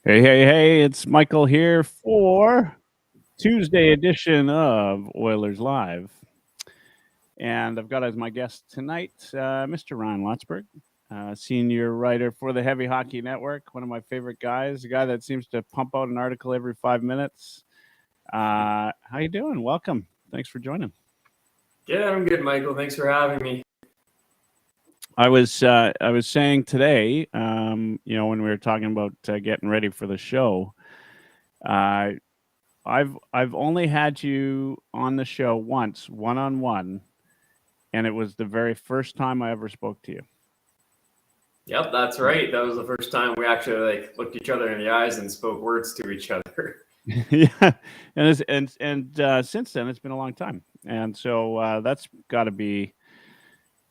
Hey, it's Michael here for Tuesday edition of Oilers Live. And I've got as my guest tonight, Mr. Ryan Lotsberg, senior writer for the Heavy Hockey Network, one of my favorite guys, a guy that seems to pump out an article every 5 minutes. How you doing? Welcome. Thanks for joining. Yeah, I'm good, Michael. Thanks for having me. I was saying today, when we were talking about getting ready for the show, I've only had you on the show once, one-on-one, and it was the very first time I ever spoke to you. Yep, that's right. That was the first time we actually looked each other in the eyes and spoke words to each other. Yeah, and since then it's been a long time, and so that's got to be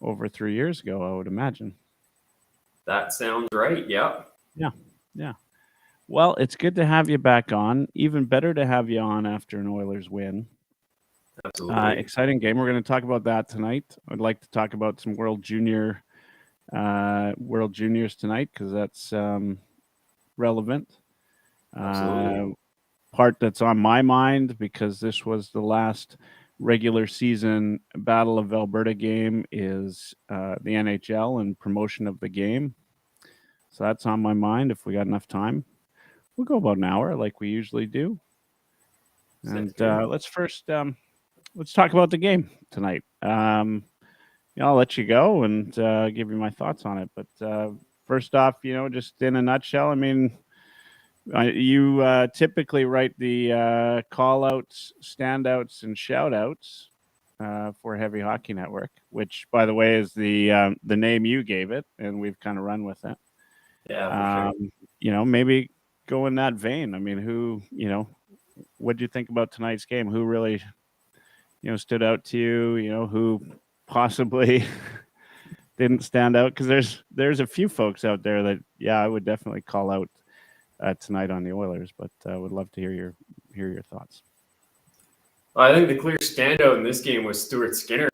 over 3 years ago, I would imagine. That sounds right. Yep. Yeah. Well, it's good to have you back on. Even better to have you on after an Oilers win. Absolutely. Exciting game. We're going to talk about that tonight. I'd like to talk about some World Juniors tonight because that's relevant. Absolutely. Part that's on my mind because this was the last regular season Battle of Alberta game is the NHL and promotion of the game. So that's on my mind. If we got enough time, we'll go about an hour like we usually do. And let's talk about the game tonight. I'll let you go and give you my thoughts on it. But first off, just in a nutshell, I mean, you typically write the call-outs, standouts, and shout-outs for Heavy Hockey Network, which, by the way, is the name you gave it, and we've kind of run with it. Yeah, for sure. Maybe go in that vein. I mean, what did you think about tonight's game? Who really, stood out to you? Who possibly didn't stand out? Because there's a few folks out there that, I would definitely call out tonight on the Oilers, but I would love to hear your thoughts. Well, I think the clear standout in this game was Stuart Skinner.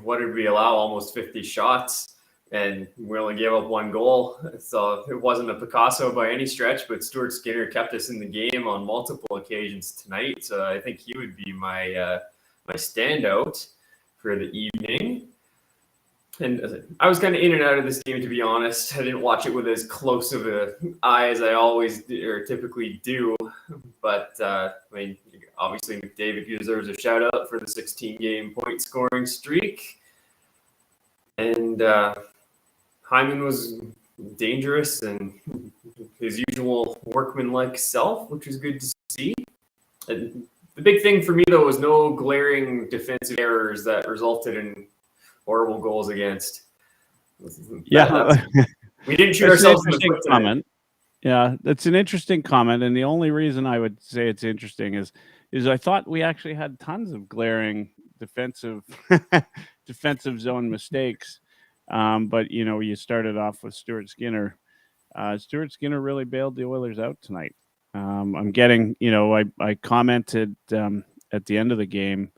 What did we allow? Almost 50 shots, and we only gave up one goal. So it wasn't a Picasso by any stretch, but Stuart Skinner kept us in the game on multiple occasions tonight. So I think he would be my standout for the evening. And I was kind of in and out of this game, to be honest. I didn't watch it with as close of an eye as I always do, or typically do. But, obviously McDavid deserves a shout-out for the 16-game point-scoring streak. And Hyman was dangerous and his usual workman-like self, which was good to see. And the big thing for me, though, was no glaring defensive errors that resulted in horrible goals against. Yeah, we didn't shoot ourselves in the foot tonight. Comment. Yeah, that's an interesting comment, and the only reason I would say it's interesting is I thought we actually had tons of glaring defensive zone mistakes. But you started off with Stuart Skinner. Stuart Skinner really bailed the Oilers out tonight. I'm getting, I commented at the end of the game.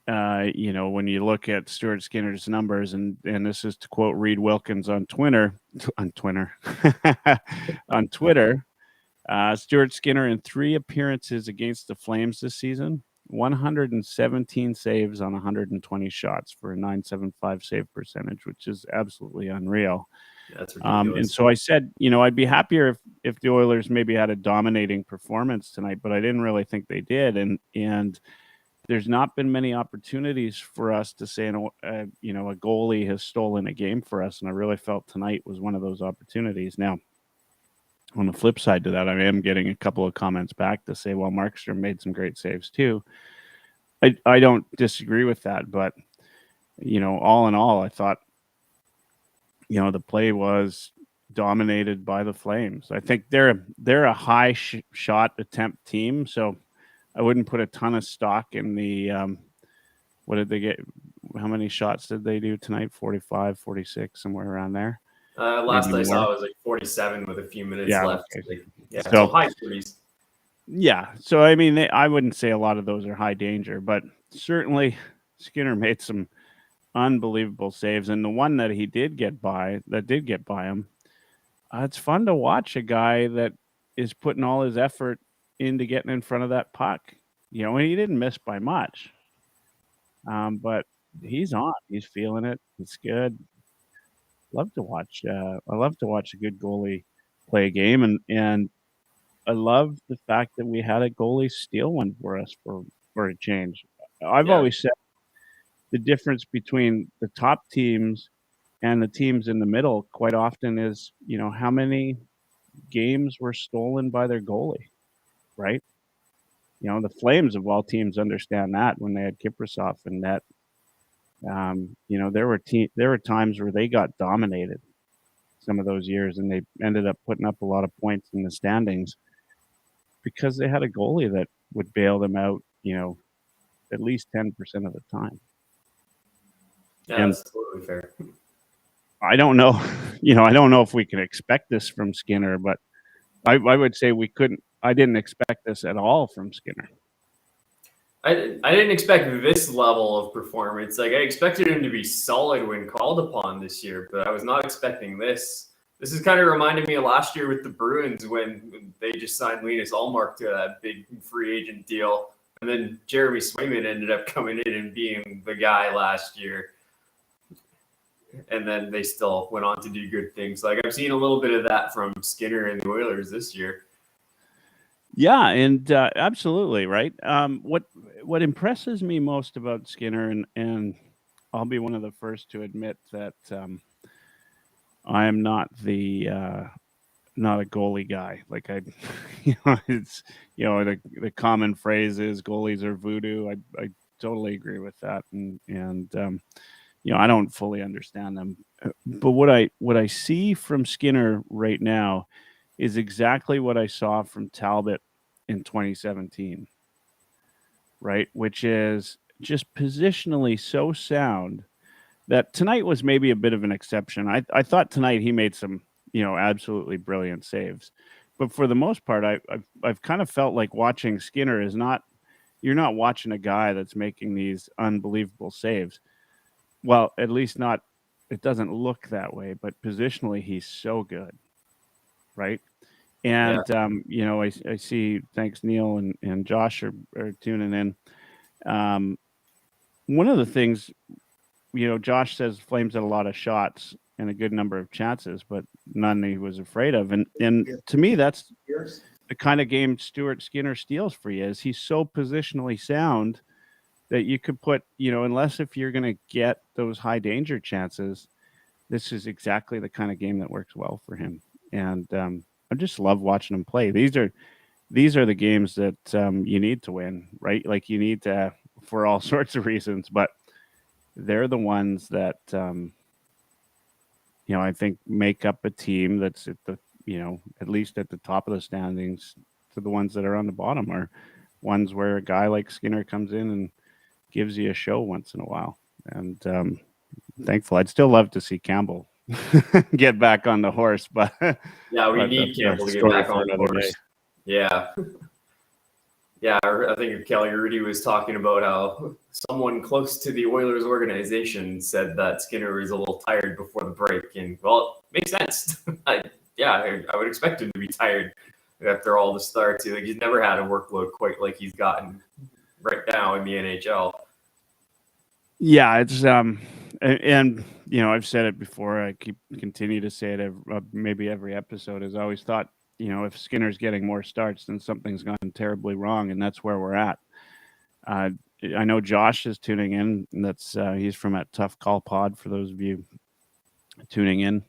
When you look at Stuart Skinner's numbers, and this is to quote Reed Wilkins on Twitter, Stuart Skinner in 3 appearances against the Flames this season, 117 saves on 120 shots for a .975 save percentage, which is absolutely unreal. That's ridiculous. And so I said, I'd be happier if the Oilers maybe had a dominating performance tonight, but I didn't really think they did. And there's not been many opportunities for us to say, a goalie has stolen a game for us. And I really felt tonight was one of those opportunities. Now, on the flip side to that, I am getting a couple of comments back to say, well, Markstrom made some great saves too. I don't disagree with that, but, all in all, I thought, the play was dominated by the Flames. I think they're a high shot attempt team, so I wouldn't put a ton of stock in the what did they get? How many shots did they do tonight? 45, 46, somewhere around there. Last I saw it was 47 with a few minutes left. Okay. So high 30s. Yeah. So, I mean, I wouldn't say a lot of those are high danger, but certainly Skinner made some unbelievable saves. And the one that did get by him, it's fun to watch a guy that is putting all his effort into getting in front of that puck. You know, and he didn't miss by much. But he's on. He's feeling it. It's good. Love to watch. I love to watch a good goalie play a game, and I love the fact that we had a goalie steal one for us for a change. I've Yeah. always said the difference between the top teams and the teams in the middle quite often is, you know, how many games were stolen by their goalie, right? You know, the Flames of all teams understand that when they had Kiprasov and that. You know, there were times where they got dominated some of those years, and they ended up putting up a lot of points in the standings because they had a goalie that would bail them out, you know, at least 10% of the time. Yeah, And that's totally fair. I don't know, you know, I don't know if we can expect this from Skinner, but I would say we couldn't. I didn't expect this at all from Skinner. I didn't expect this level of performance. Like, I expected him to be solid when called upon this year, but I was not expecting this. This is kind of reminding me of last year with the Bruins when they just signed Linus Ullmark to that big free agent deal. And then Jeremy Swayman ended up coming in and being the guy last year. And then they still went on to do good things. Like, I've seen a little bit of that from Skinner and the Oilers this year. Yeah, and absolutely right. What impresses me most about Skinner, and I'll be one of the first to admit that I am not not a goalie guy. Like I, you know, it's you know the common phrase is goalies are voodoo. I totally agree with that, and you know I don't fully understand them. But what I see from Skinner right now is exactly what I saw from Talbot in 2017, right? Which is just positionally so sound that tonight was maybe a bit of an exception. I thought tonight he made some, you know, absolutely brilliant saves. But for the most part, I've kind of felt like watching Skinner is not, you're not watching a guy that's making these unbelievable saves. Well, at least not, it doesn't look that way, but positionally he's so good, right? Yeah. And you know, I see. Thanks, Neil and Josh are tuning in. One of the things, you know, Josh says Flames had a lot of shots and a good number of chances, but none he was afraid of. And to me, that's the kind of game Stuart Skinner steals for you. Is he's so positionally sound that you could put, you know, unless if you're going to get those high danger chances, this is exactly the kind of game that works well for him. And I just love watching him play. These are the games that you need to win, right? Like you need to for all sorts of reasons, but they're the ones that you know I think make up a team that's at the you know at least at the top of the standings. To the ones that are on the bottom are ones where a guy like Skinner comes in and gives you a show once in a while. And thankful, I'd still love to see Campbell get back on the horse, but Yeah, we but need that's Campbell a to get story back for on the another horse. day. Yeah. Yeah, I think Kelly Rudy was talking about how someone close to the Oilers organization said that Skinner was a little tired before the break. And, well, it makes sense. I would expect him to be tired after all the starts. Like, he's never had a workload quite like he's gotten right now in the NHL. Yeah, it's and you know I've said it before. I continue to say it maybe every episode. Is I always thought you know if Skinner's getting more starts, then something's gone terribly wrong, and that's where we're at. I know Josh is tuning in. And that's he's from that Tough Call Pod. For those of you tuning in,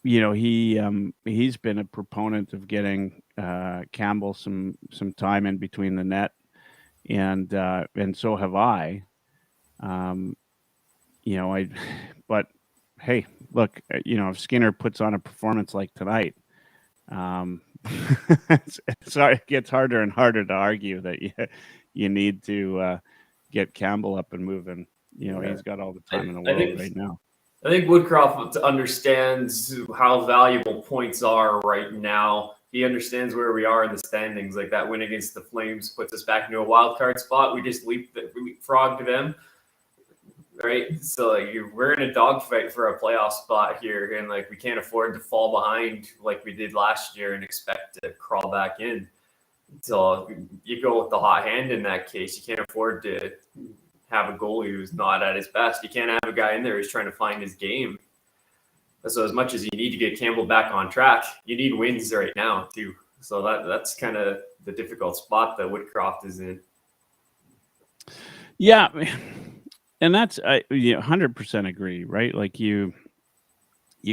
you know he's been a proponent of getting Campbell some time in between the net. And so have I. You know, but hey, look, you know, if Skinner puts on a performance like tonight, it gets harder and harder to argue that you need to get Campbell up and moving. You know, he's got all the time in the world right now. I think Woodcroft understands how valuable points are right now. He understands where we are in the standings. Like that win against the Flames puts us back into a wild card spot. We just leapfrogged them. right? So like we're in a dogfight for a playoff spot here, and like we can't afford to fall behind like we did last year and expect to crawl back in. So you go with the hot hand in that case. You can't afford to have a goalie who's not at his best. You can't have a guy in there who's trying to find his game. So as much as you need to get Campbell back on track, you need wins right now too. So that's kind of the difficult spot that Woodcroft is in. Yeah, and that's 100% agree, right? Like you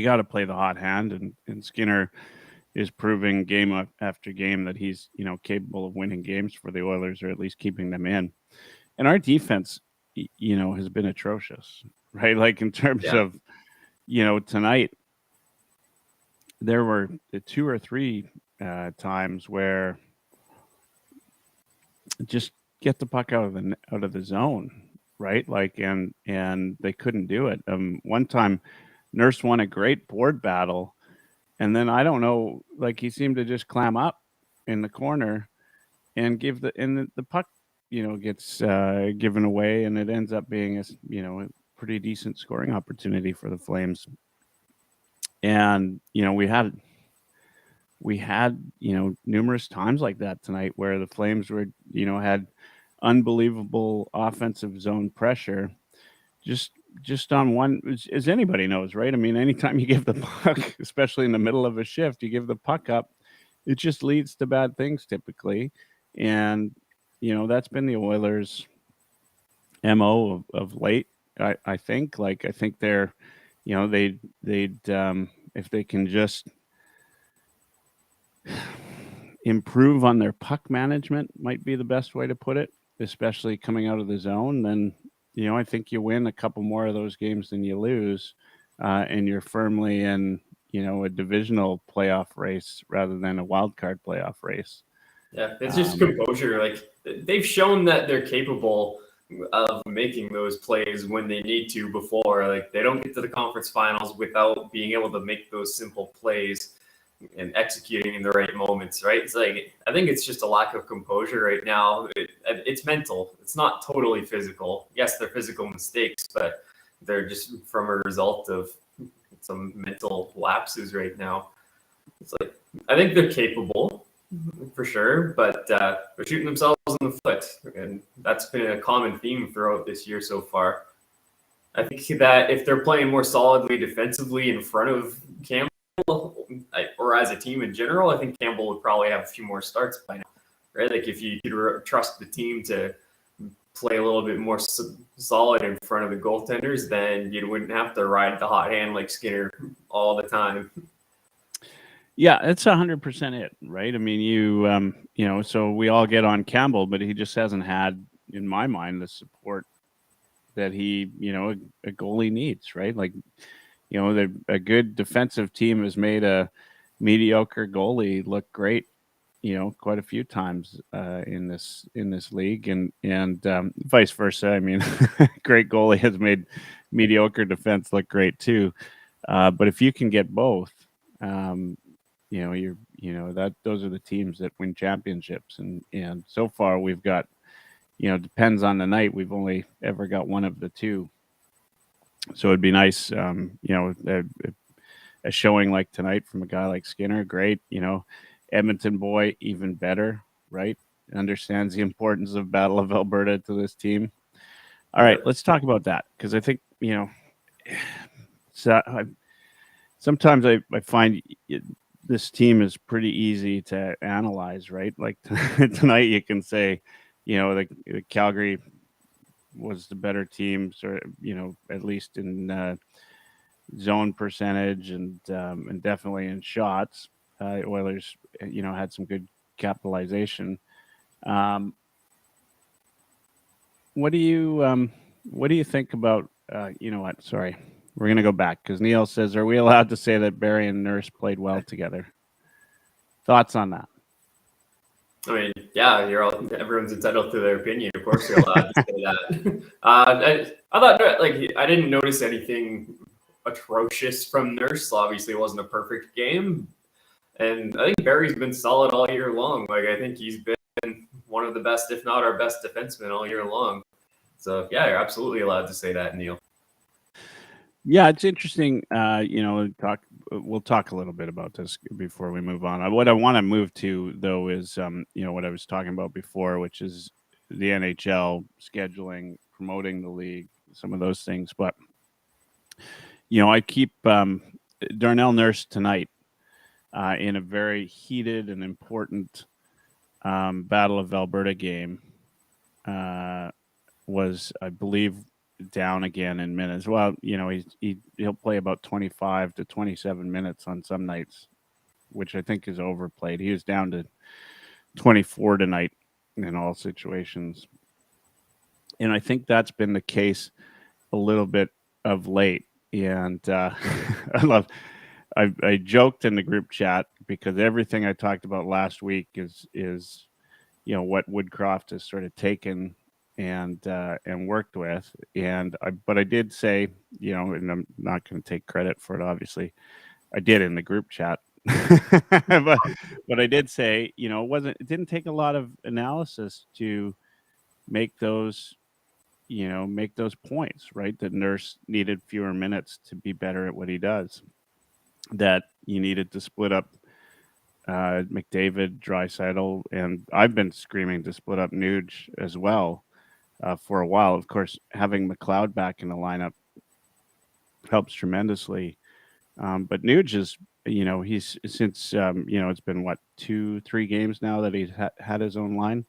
got to play the hot hand, and Skinner is proving game after game that he's capable of winning games for the Oilers, or at least keeping them in. And our defense, has been atrocious, right? Like in terms of tonight, there were 2 or 3 times where just get the puck out of the zone, right? Like and they couldn't do it. One time, Nurse won a great board battle, and then I don't know, like he seemed to just clam up in the corner and give the puck, gets given away, and it ends up being a pretty decent scoring opportunity for the Flames. And we had numerous times like that tonight where the Flames were had unbelievable offensive zone pressure just on one, as anybody knows, right? I mean, anytime you give the puck, especially in the middle of a shift, you give the puck up, it just leads to bad things typically. And that's been the Oilers' MO of late. I think they're they'd if they can just improve on their puck management, might be the best way to put it, especially coming out of the zone, then I think you win a couple more of those games than you lose, and you're firmly in a divisional playoff race rather than a wild card playoff race. Yeah, it's just composure. Like they've shown that they're capable of making those plays when they need to before. Like they don't get to the conference finals without being able to make those simple plays and executing in the right moments, right? It's like I think it's just a lack of composure right now. It's mental. It's not totally physical. Yes, they're physical mistakes, but they're just from a result of some mental lapses right now. It's like I think they're capable for sure, but they're shooting themselves in the foot, and that's been a common theme throughout this year so far. I think that if they're playing more solidly defensively in front of Campbell, or as a team in general, I think Campbell would probably have a few more starts by now, right? Like if you could trust the team to play a little bit more solid in front of the goaltenders, then you wouldn't have to ride the hot hand like Skinner all the time. Yeah, it's 100% it, right? I mean, so we all get on Campbell, but he just hasn't had, in my mind, the support that he, a goalie needs, right? Like, a good defensive team has made a mediocre goalie look great, quite a few times in this league, and vice versa. I mean, great goalie has made mediocre defense look great too. But if you can get both, those are the teams that win championships, and so far we've got, depends on the night, we've only ever got one of the two. So it'd be nice, a showing like tonight from a guy like Skinner, great. Edmonton boy, even better, right? Understands the importance of Battle of Alberta to this team. All right, let's talk about that, because I think, sometimes I find this team is pretty easy to analyze, right? Like tonight you can say, the Calgary was the better team, sort of, at least in zone percentage and definitely in shots. Oilers, had some good capitalization. What do you think about? What? Sorry, we're gonna go back because Neil says, "Are we allowed to say that Barry and Nurse played well together?" Thoughts on that? I mean, yeah, everyone's entitled to their opinion. Of course, you're allowed to say that. I thought I didn't notice anything atrocious from Nurse. Obviously, it wasn't a perfect game, and I think Barry's been solid all year long. Like I think he's been one of the best, if not our best defenseman all year long. So yeah, you're absolutely allowed to say that, Neil. Yeah, it's interesting. We'll talk a little bit about this before we move on. What I want to move to, though, is what I was talking about before, which is the NHL scheduling, promoting the league, some of those things. But I keep Darnell Nurse tonight in a very heated and important Battle of Alberta game. Was, I believe, down again in minutes. Well, he'll play about 25 to 27 minutes on some nights, which I think is overplayed. He was down to 24 tonight in all situations. And I think that's been the case a little bit of late. And I joked in the group chat because everything I talked about last week is what Woodcroft has sort of taken and worked with. But I did say, and I'm not going to take credit for it, obviously. I did in the group chat. but I did say, it didn't take a lot of analysis to make those points, right? That Nurse needed fewer minutes to be better at what he does. That you needed to split up McDavid, Draisaitl, and I've been screaming to split up Nuge as well for a while. Of course, having McLeod back in the lineup helps tremendously. But Nuge is, he's since it's been 2-3 games now that he's had his own line.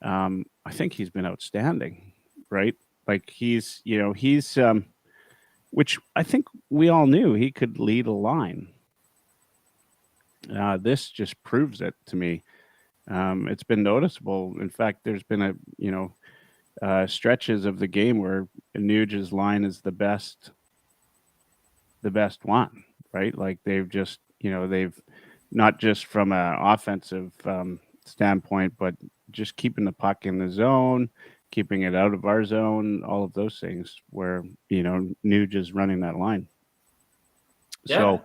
I think he's been outstanding, right? Like he's which I think we all knew he could lead a line. This just proves it to me. It's been noticeable. In fact, there's been stretches of the game where Nuge's line is the best one, right? Like they've not just from an offensive standpoint, but just keeping the puck in the zone, keeping it out of our zone, all of those things where, Nuge is running that line. Yeah. So,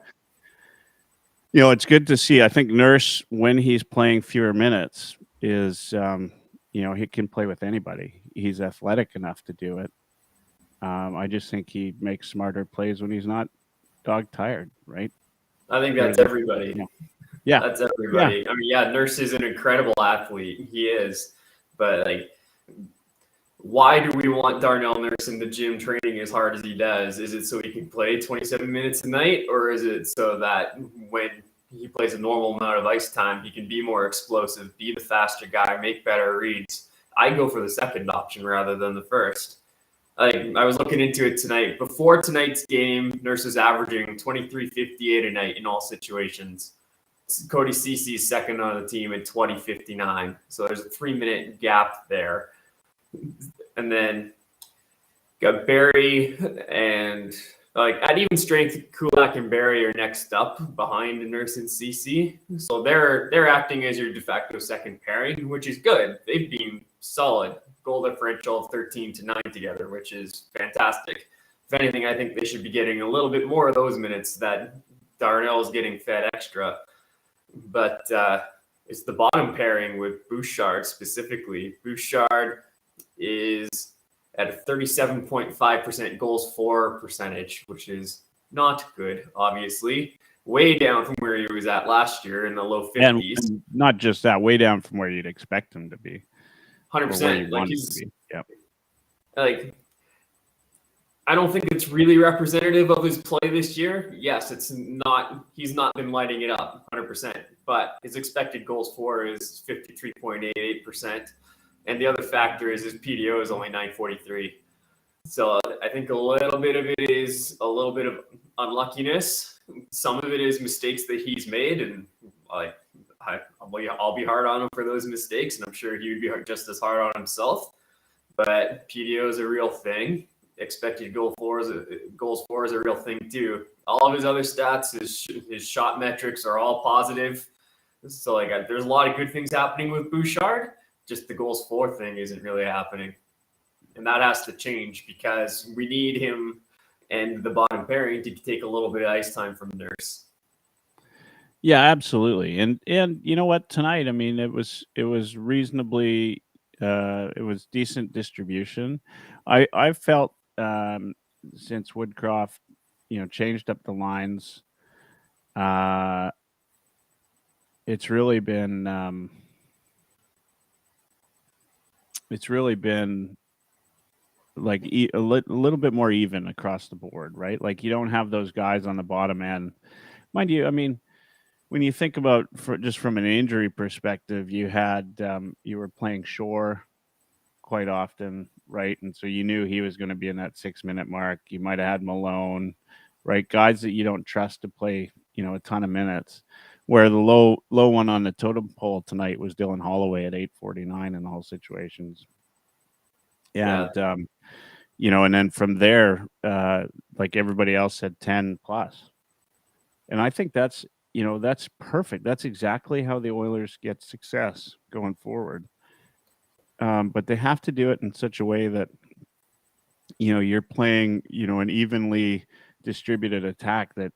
it's good to see. I think Nurse, when he's playing fewer minutes, is, he can play with anybody. He's athletic enough to do it. I just think he makes smarter plays when he's not dog tired, right? I think that's everybody. Yeah. That's everybody. Yeah. I mean, Nurse is an incredible athlete. He is. But, why do we want Darnell Nurse in the gym training as hard as he does? Is it so he can play 27 minutes a night, or is it so that when he plays a normal amount of ice time, he can be more explosive, be the faster guy, make better reads? I go for the second option rather than the first. I was looking into it tonight. Before tonight's game, Nurse is averaging 23.58 a night in all situations. Cody Cece's second on the team at 20.59. So there's a 3-minute gap there. And then got Barry and at even strength, Kulak and Barry are next up behind Nurse and Cece. So they're acting as your de facto second pairing, which is good. They've been solid. Goal differential of 13-9 together, which is fantastic. If anything, I think they should be getting a little bit more of those minutes that Darnell is getting fed extra. But it's the bottom pairing with Bouchard specifically. Bouchard is at a 37.5% goals for percentage, which is not good, obviously. Way down from where he was at last year in the low 50s. And not just that, way down from where you'd expect him to be. 100%. I don't think it's really representative of his play this year. Yes, it's not. He's not been lighting it up 100%, but his expected goals for is 53.88%. And the other factor is his PDO is only 943. So I think a little bit of it is a little bit of unluckiness. Some of it is mistakes that he's made, and I'll be hard on him for those mistakes, and I'm sure he would be just as hard on himself. But PDO is a real thing. Expected goals for is a real thing too. All of his other stats, his shot metrics are all positive. So there's a lot of good things happening with Bouchard. Just the goals for thing isn't really happening. And that has to change because we need him and the bottom pairing to take a little bit of ice time from Nurse. Yeah, absolutely. And you know what, tonight, I mean, it was reasonably It was decent distribution. I felt since Woodcroft, changed up the lines, uh, it's really been like a little bit more even across the board, right? Like you don't have those guys on the bottom end, mind you. I mean, when you think about just from an injury perspective, you had you were playing Shore quite often, right? And so you knew he was going to be in that 6-minute mark. You might have had Malone, right? Guys that you don't trust to play, a ton of minutes. Where the low one on the totem pole tonight was Dylan Holloway at 8:49 in all situations. Yeah. And and then from there, like everybody else said, 10 plus. And I think that's that's perfect. That's exactly how the Oilers get success going forward. But they have to do it in such a way that you're playing an evenly distributed attack that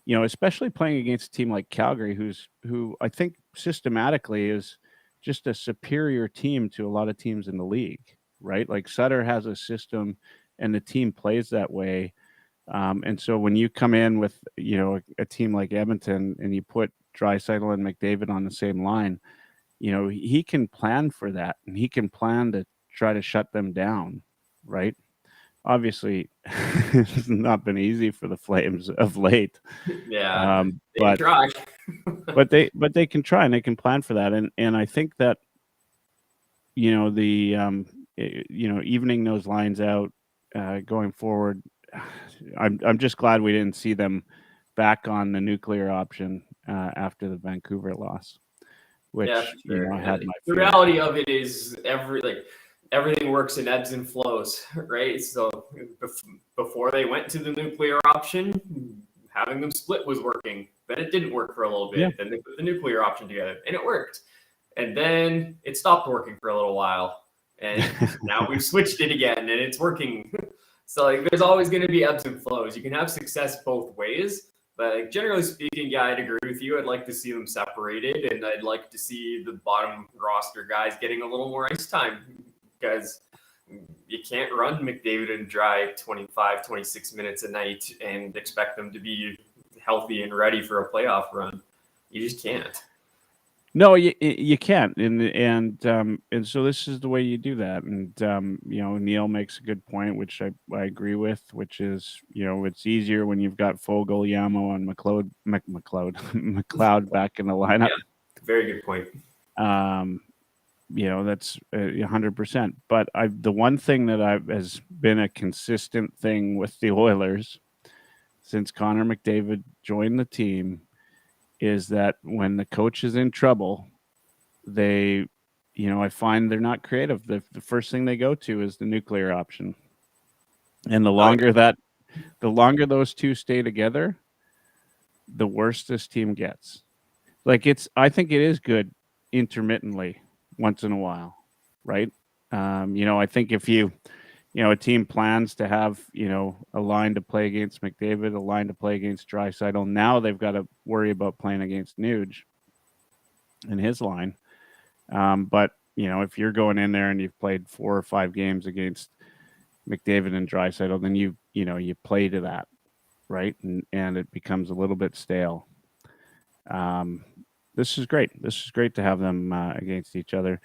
especially playing against a team like Calgary, who I think systematically is just a superior team to a lot of teams in the league, right? Like Sutter has a system, and the team plays that way. And so when you come in with a team like Edmonton and you put Draisaitl and McDavid on the same line, he can plan for that, and he can plan to try to shut them down, right? Obviously, it's not been easy for the Flames of late. Yeah. They But try. but they can try, and they can plan for that, and I think that the evening those lines out going forward. I'm just glad we didn't see them back on the nuclear option after the Vancouver loss, which Yeah, for sure. I had my The fears. reality of it is everything works in ebbs and flows, right? So before they went to the nuclear option, having them split was working. Then it didn't work for a little bit. Yeah. Then they put the nuclear option together, and it worked. And then it stopped working for a little while, and now we've switched it again, and it's working. So there's always going to be ebbs and flows. You can have success both ways. But generally speaking, yeah, I'd agree with you. I'd like to see them separated, and I'd like to see the bottom roster guys getting a little more ice time, because you can't run McDavid and Dry 25, 26 minutes a night and expect them to be healthy and ready for a playoff run. You just can't. No, you can't, and so this is the way you do that. And Neil makes a good point, which I agree with, which is it's easier when you've got Fogle, Yamo, and McLeod back in the lineup. Yeah, very good point. That's 100%. But the one thing that has been a consistent thing with the Oilers since Connor McDavid joined the team is that when the coach is in trouble, they, I find they're not creative. The first thing they go to is the nuclear option. And the longer those two stay together, the worse this team gets. I think it is good intermittently once in a while, right? I think if a team plans to have, a line to play against McDavid, a line to play against Draisaitl. Now they've got to worry about playing against Nuge and his line. But, if you're going in there and you've played 4 or 5 games against McDavid and Draisaitl, then you play to that, right? And it becomes a little bit stale. This is great. This is great to have them against each other.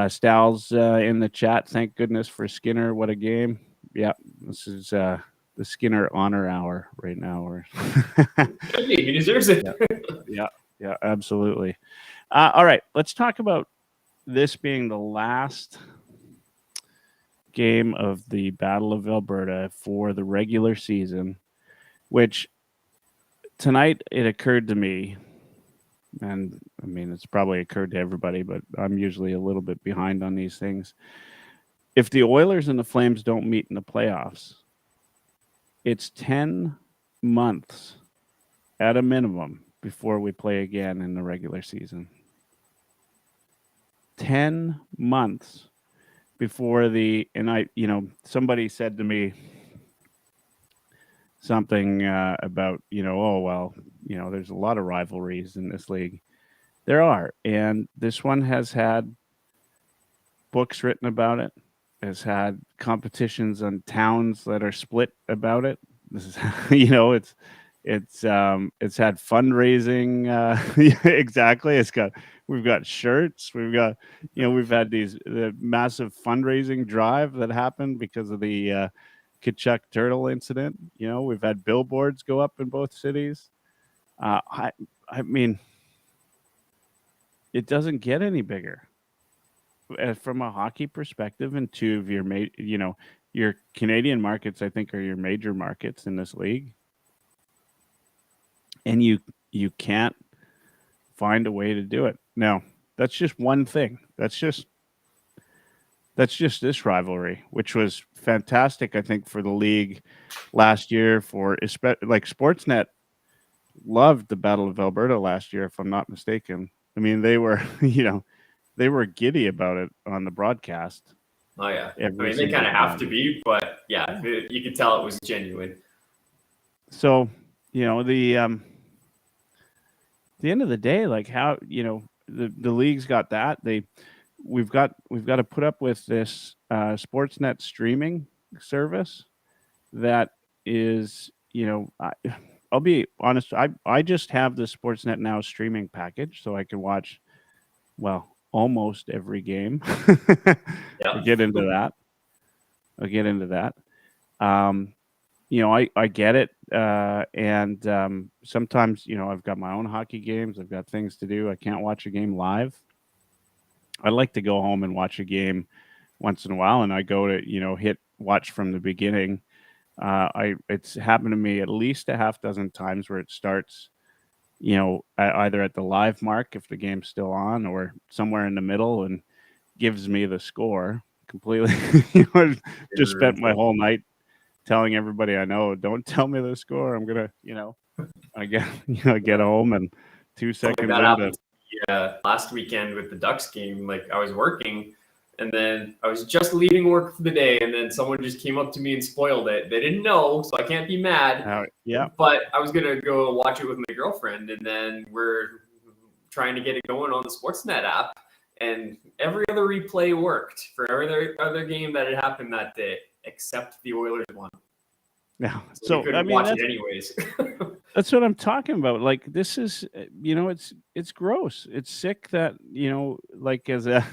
Stal's in the chat. Thank goodness for Skinner. What a game. Yeah, this is the Skinner honor hour right now. He deserves it. Yeah, absolutely. All right, let's talk about this being the last game of the Battle of Alberta for the regular season, which tonight it occurred to me, and I mean, it's probably occurred to everybody, but I'm usually a little bit behind on these things. If the Oilers and the Flames don't meet in the playoffs, it's 10 months at a minimum before we play again in the regular season. 10 months before somebody said to me something about, there's a lot of rivalries in this league. There are. And this one has had books written about it, has had competitions on towns that are split about it. This is, it's had fundraising. Exactly. We've got shirts. We've had the massive fundraising drive that happened because of the Kachuk turtle incident. We've had billboards go up in both cities. I mean, it doesn't get any bigger from a hockey perspective. And two of your Canadian markets, I think, are your major markets in this league, and you can't find a way to do it. Now, that's just one thing. That's just this rivalry, which was fantastic, I think, for the league last year. Like Sportsnet loved the Battle of Alberta last year, if I'm not mistaken. I mean, they were, they were giddy about it on the broadcast. Oh yeah, I mean they kind of have to be, but yeah, you could tell it was genuine. So, the end of the day, like how the league's got that we've got to put up with this Sportsnet streaming service that is, I'll be honest, I just have the Sportsnet Now streaming package, so I can watch, well, almost every game. I'll get into that. I get it. And sometimes, I've got my own hockey games. I've got things to do. I can't watch a game live. I like to go home and watch a game once in a while, and I go to, hit watch from the beginning. It's happened to me at least a half dozen times where it starts, either at the live mark if the game's still on, or somewhere in the middle, and gives me the score completely. Just spent my whole night telling everybody I know, don't tell me the score. I'm gonna, I get home and 2 seconds into. Last weekend with the Ducks game, like I was working, and then I was just leaving work for the day, and then someone just came up to me and spoiled it. They didn't know, so I can't be mad. Yeah. But I was gonna go watch it with my girlfriend, and then we're trying to get it going on the Sportsnet app, and every other replay worked for every other game that had happened that day, except the Oilers one. Yeah. So we couldn't watch it anyways. That's what I'm talking about. Like, this is, it's gross. It's sick that, like as a,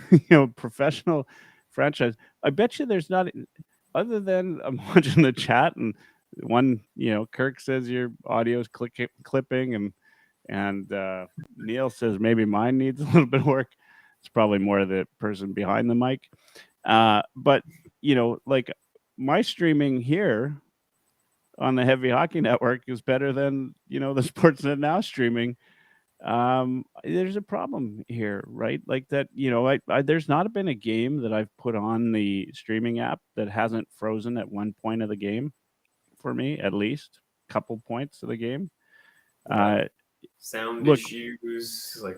professional franchise, I bet you there's not, other than I'm watching the chat and one, Kirk says your audio is clipping, and Neil says maybe mine needs a little bit of work. It's probably more the person behind the mic. But, like my streaming here on the Heavy Hockey Network is better than, the Sportsnet Now streaming. There's a problem here, right? Like that, there's not been a game that I've put on the streaming app that hasn't frozen at one point of the game for me, at least a couple points of the game. Sound issues, like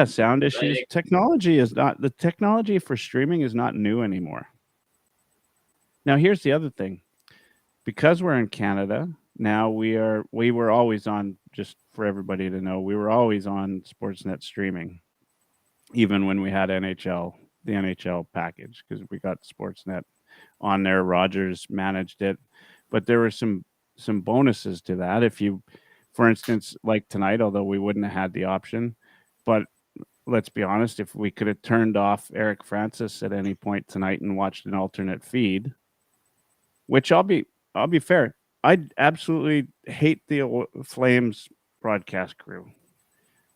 sound issues. The technology for streaming is not new anymore. Now, here's the other thing. Because we're in Canada now, we were always on, just for everybody to know, we were always on Sportsnet streaming, even when we had the NHL package, because we got Sportsnet on there. Rogers managed it, but there were some bonuses to that. If you, for instance, like tonight, although we wouldn't have had the option, but let's be honest, if we could have turned off Eric Francis at any point tonight and watched an alternate feed, which I'll be fair, I absolutely hate the Flames broadcast crew.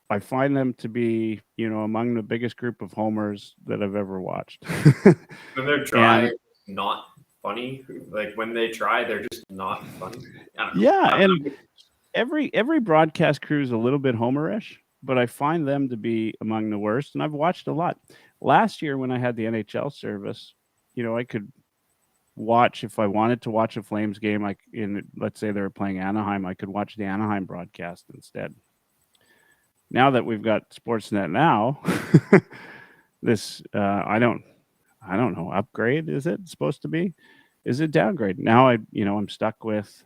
I find them to be, among the biggest group of homers that I've ever watched. When they're dry, not funny. Like when they try, they're just not funny. Yeah, and every broadcast crew is a little bit homerish, but I find them to be among the worst. And I've watched a lot. Last year when I had the NHL service, I could watch, if I wanted to watch a Flames game, let's say they were playing Anaheim, I could watch the Anaheim broadcast instead. Now that we've got Sportsnet Now, this I don't know, upgrade, is it supposed to be? Is it downgrade? Now I'm stuck with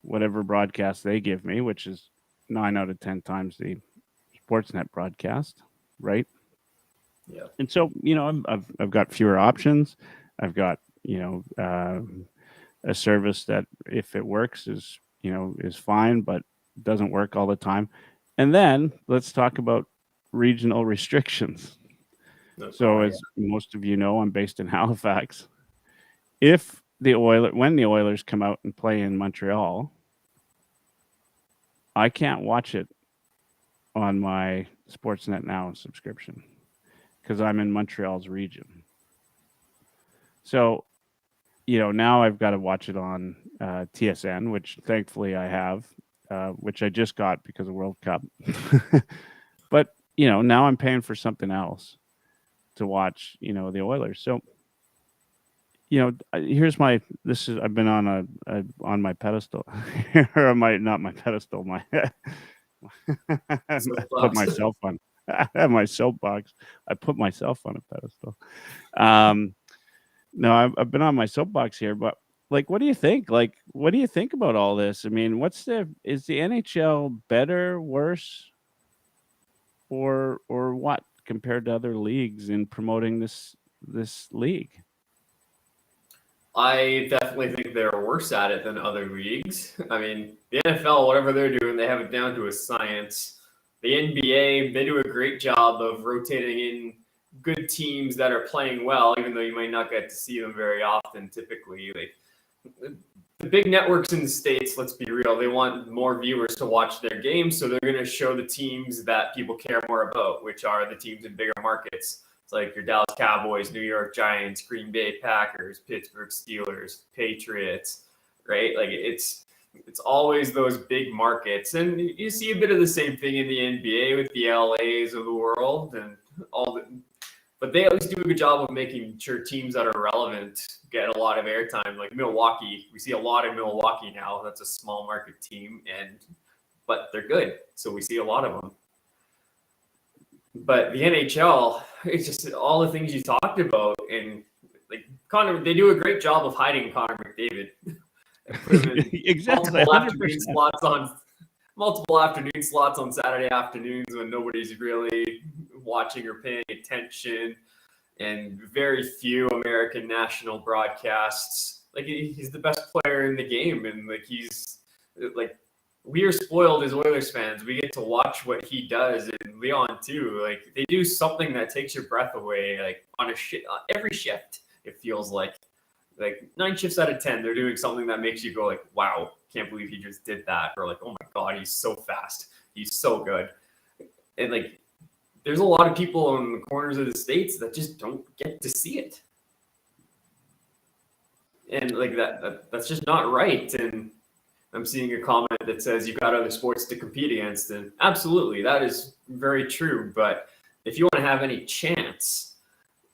whatever broadcast they give me, which is 9 out of 10 times the Sportsnet broadcast, right? Yeah. And so, I've got fewer options. I've got, a service that if it works is fine, but doesn't work all the time. And then let's talk about regional restrictions. So as most of you know, I'm based in Halifax. When the Oilers come out and play in Montreal, I can't watch it on my Sportsnet Now subscription because I'm in Montreal's region. So, now I've got to watch it on TSN, which thankfully I have, which I just got because of World Cup. But, now I'm paying for something else to watch, the Oilers. So, I've been on my pedestal or not my pedestal, my I put myself on my soapbox. I put myself on a pedestal. No, I've been on my soapbox here, but what do you think? What do you think about all this? I mean, is the NHL better, worse, or what compared to other leagues in promoting this league? I definitely think they're worse at it than other leagues. I mean, the NFL, whatever they're doing, they have it down to a science. The NBA, they do a great job of rotating in good teams that are playing well, even though you might not get to see them very often typically. The big networks in the States, let's be real, they want more viewers to watch their games, so they're going to show the teams that people care more about, which are the teams in bigger markets. It's like your Dallas Cowboys, New York Giants, Green Bay Packers, Pittsburgh Steelers, Patriots, right? It's always those big markets. And you see a bit of the same thing in the NBA with the LAs of the world and but they always do a good job of making sure teams that are relevant get a lot of airtime. Like Milwaukee, we see a lot of Milwaukee now. That's a small market team, but they're good, so we see a lot of them. But the NHL, it's just all the things you talked about, and Connor, they do a great job of hiding Connor McDavid. Put him in Exactly, multiple afternoon slots on Saturday afternoons when nobody's really watching or paying attention, and very few American national broadcasts. He's the best player in the game, and we are spoiled as Oilers fans. We get to watch what he does, and Leon too. They do something that takes your breath away. On every shift, it feels like 9 shifts out of 10, they're doing something that makes you go wow, can't believe he just did that, or oh my God, he's so fast, he's so good. And there's a lot of people in the corners of the States that just don't get to see it. And that's just not right. And I'm seeing a comment that says you've got other sports to compete against. And absolutely, that is very true. But if you want to have any chance,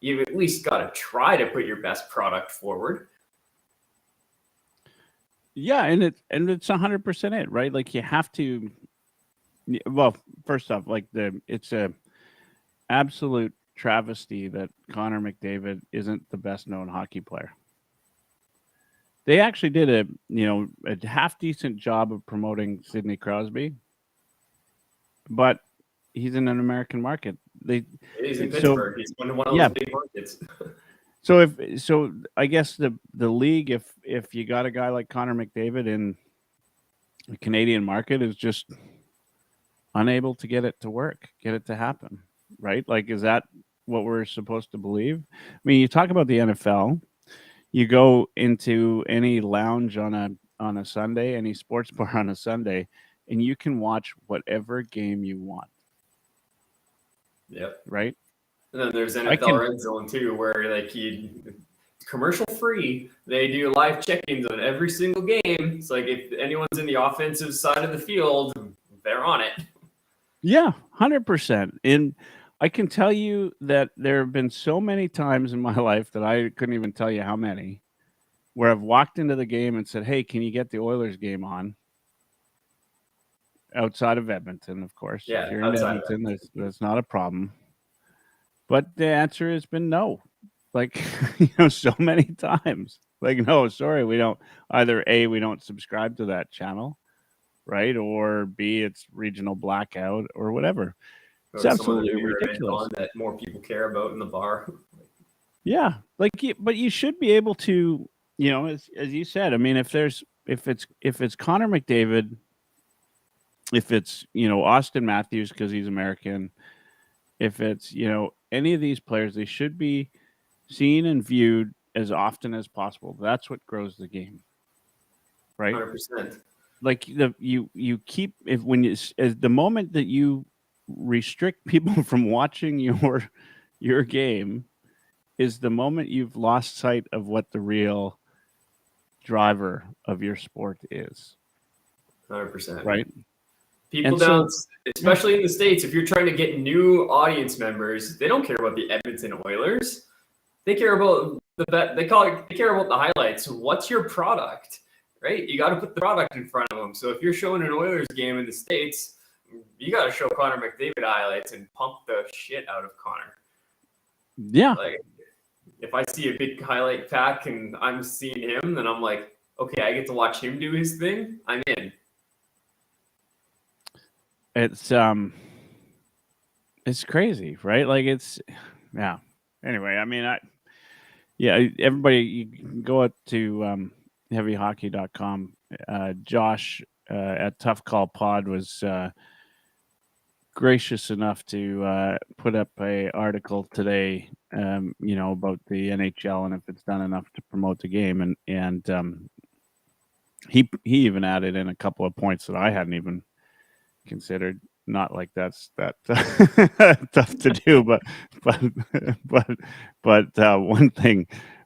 you've at least got to try to put your best product forward. Yeah, and it's 100% it, right? You have to. Well, first off, it's a absolute travesty that Connor McDavid isn't the best known hockey player. They actually did a half decent job of promoting Sidney Crosby, but he's in an American market. He's in Pittsburgh. He's one of those big markets. So I guess the league, if you got a guy like Connor McDavid in the Canadian market, is just unable to get it to work, get it to happen, right? Is that what we're supposed to believe? I mean, you talk about the NFL. You go into any lounge on a Sunday, any sports bar on a Sunday, and you can watch whatever game you want. Yep. Right. And then there's NFL Red Zone too, where commercial free, they do live check-ins on every single game. It's if anyone's in the offensive side of the field, they're on it. Yeah, 100%. And I can tell you that there have been so many times in my life that I couldn't even tell you how many, where I've walked into the game and said, "Hey, can you get the Oilers game on?" Outside of Edmonton, of course. Yeah, if you're in Edmonton, that's not a problem. But the answer has been no. So many times. No, sorry, we don't. Either A, we don't subscribe to that channel, right? Or B, it's regional blackout or whatever. It's or some other absolutely beer ridiculous. on that more people care about in the bar. Yeah, but you should be able to, as you said. I mean, if it's Connor McDavid, if it's Austin Matthews because he's American, if it's any of these players, they should be seen and viewed as often as possible. That's what grows the game, right? 100%. Like you keep if when you as the moment that you restrict people from watching your game is the moment you've lost sight of what the real driver of your sport is. 100%. Right. People And down, so, especially in the States, if you're trying to get new audience members, they don't care about the Edmonton Oilers. They care about they care about the highlights. What's your product, right? You got to put the product in front of them. So if you're showing an Oilers game in the States, you got to show Connor McDavid highlights and pump the shit out of Connor. yeah. Like, if I see a big highlight pack and I'm seeing him, then I'm like, okay, I get to watch him do his thing. I'm in. It's crazy, right? Like yeah. Anyway, I mean, everybody, you can go out to heavyhockey.com. Josh at Tough Call Pod was gracious enough to put up a article today, about the NHL and if it's done enough to promote the game, and he even added in a couple of points that I hadn't even considered. Not like that's that tough to do, but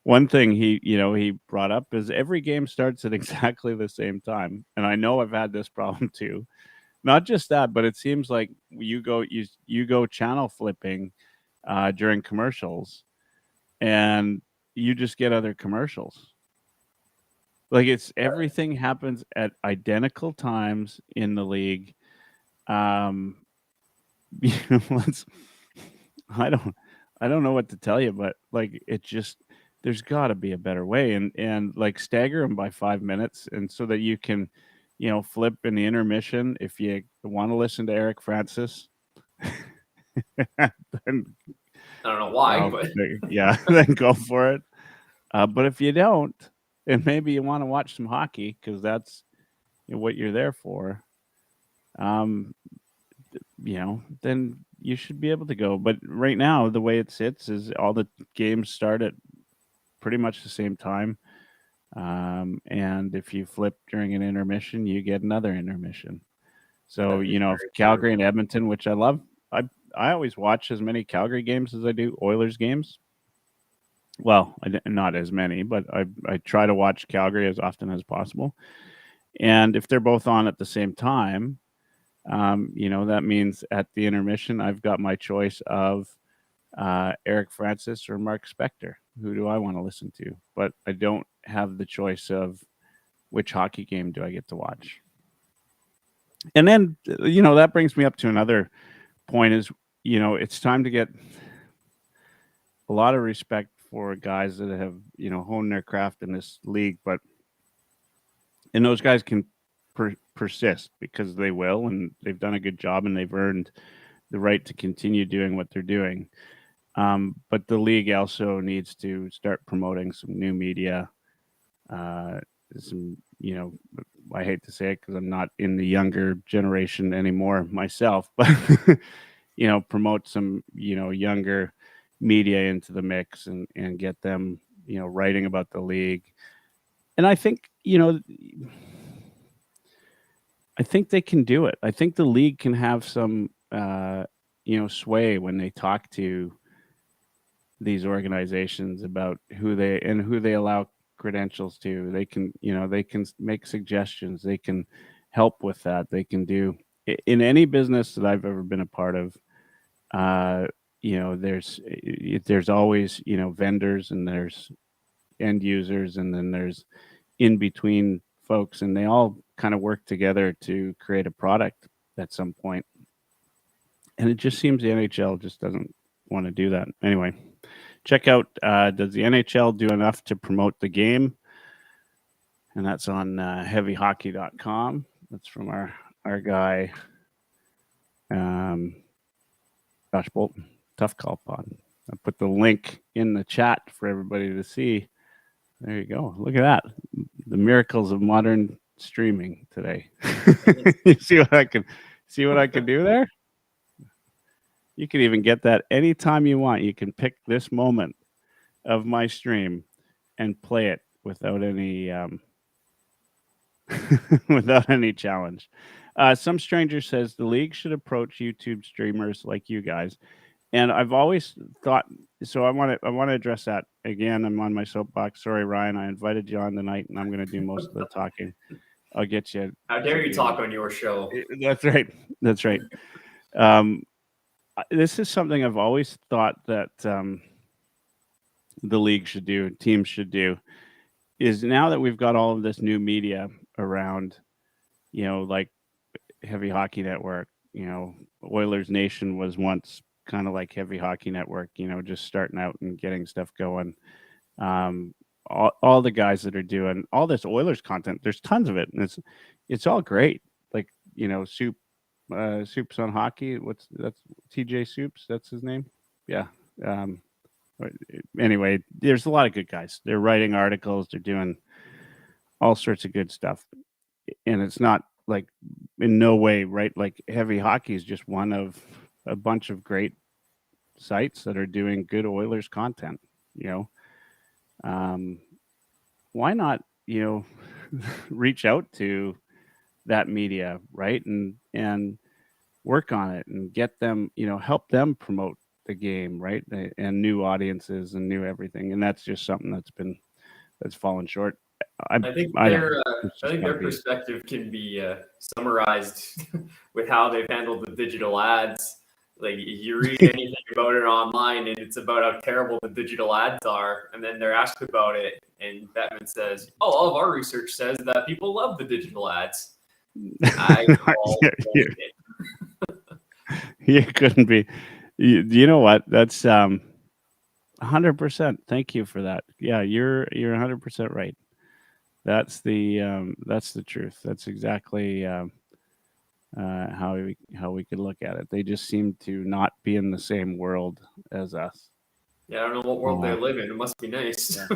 one thing he brought up is every game starts at exactly the same time, and I know I've had this problem too. Not just that, but it seems like you go channel flipping during commercials, and you just get other commercials. Like everything happens at identical times in the league. It's, I don't know what to tell you, but like it just there's got to be a better way, and like stagger them by 5 minutes, and so that you can, flip in the intermission if you want to listen to Eric Francis. Then, I don't know why, but yeah, then go for it. But if you don't, and maybe you want to watch some hockey because that's what you're there for, then you should be able to go. But right now, the way it sits is all the games start at pretty much the same time. And if you flip during an intermission, you get another intermission. So, Calgary and Edmonton, which I love, I always watch as many Calgary games as I do Oilers games. Well, not as many, but I try to watch Calgary as often as possible. And if they're both on at the same time, that means at the intermission, I've got my choice of Eric Francis or Mark Spector. Who do I want to listen to? But I don't have the choice of which hockey game do I get to watch. And then, that brings me up to another point is, it's time to get a lot of respect for guys that have, honed their craft in this league. And those guys can persist because they will, and they've done a good job and they've earned the right to continue doing what they're doing. But the league also needs to start promoting some new media. I hate to say it because I'm not in the younger generation anymore myself, but promote some younger media into the mix and get them writing about the league. And I think they can do it. I think the league can have some sway when they talk to these organizations about who they allow credentials to. They can make suggestions. They can help with that. They can do in any business that I've ever been a part of. There's always vendors, and there's end users, and then there's in between folks, and they all kind of work together to create a product at some point. And it just seems the NHL just doesn't want to do that. Anyway, check out does the NHL do enough to promote the game? And that's on heavyhockey.com. That's from our guy Josh Bolton, Tough Call Pod. I put the link in the chat for everybody to see. There you go. Look at that. The miracles of modern streaming today. You see what I can do there? You can even get that anytime you want. You can pick this moment of my stream and play it without any without any challenge. Some stranger says the league should approach YouTube streamers like you guys. And I've always thought, so I want to address that again. I'm on my soapbox. Sorry, Ryan. I invited you on tonight, and I'm going to do most of the talking. I'll get you. How dare you talk on your show? That's right. That's right. This is something I've always thought that the league should do, teams should do, is now that we've got all of this new media around, like Heavy Hockey Network, Oilers Nation was once kind of like Heavy Hockey Network, just starting out and getting stuff going. All the guys that are doing all this Oilers content, there's tons of it, and it's all great. Like, Soups on Hockey. That's TJ Soups. That's his name. Yeah. Anyway, there's a lot of good guys. They're writing articles. They're doing all sorts of good stuff, and it's not like in no way right. Like Heavy Hockey is just one of a bunch of great sites that are doing good Oilers content. Why not? Reach out to that media, right, and work on it and get them, help them promote the game, right, and new audiences and new everything. And that's just something that's fallen short. I think their perspective can be summarized with how they've handled the digital ads. Like, you read anything about it online, and it's about how terrible the digital ads are, and then they're asked about it, and Bettman says, "Oh, all of our research says that people love the digital ads." I call bullshit. You couldn't be. You know what? That's 100%. Thank you for that. Yeah, you're 100% right. That's the truth. That's exactly how we could look at it. They just seem to not be in the same world as us. Yeah, I don't know what world they live in. It must be nice. Yeah.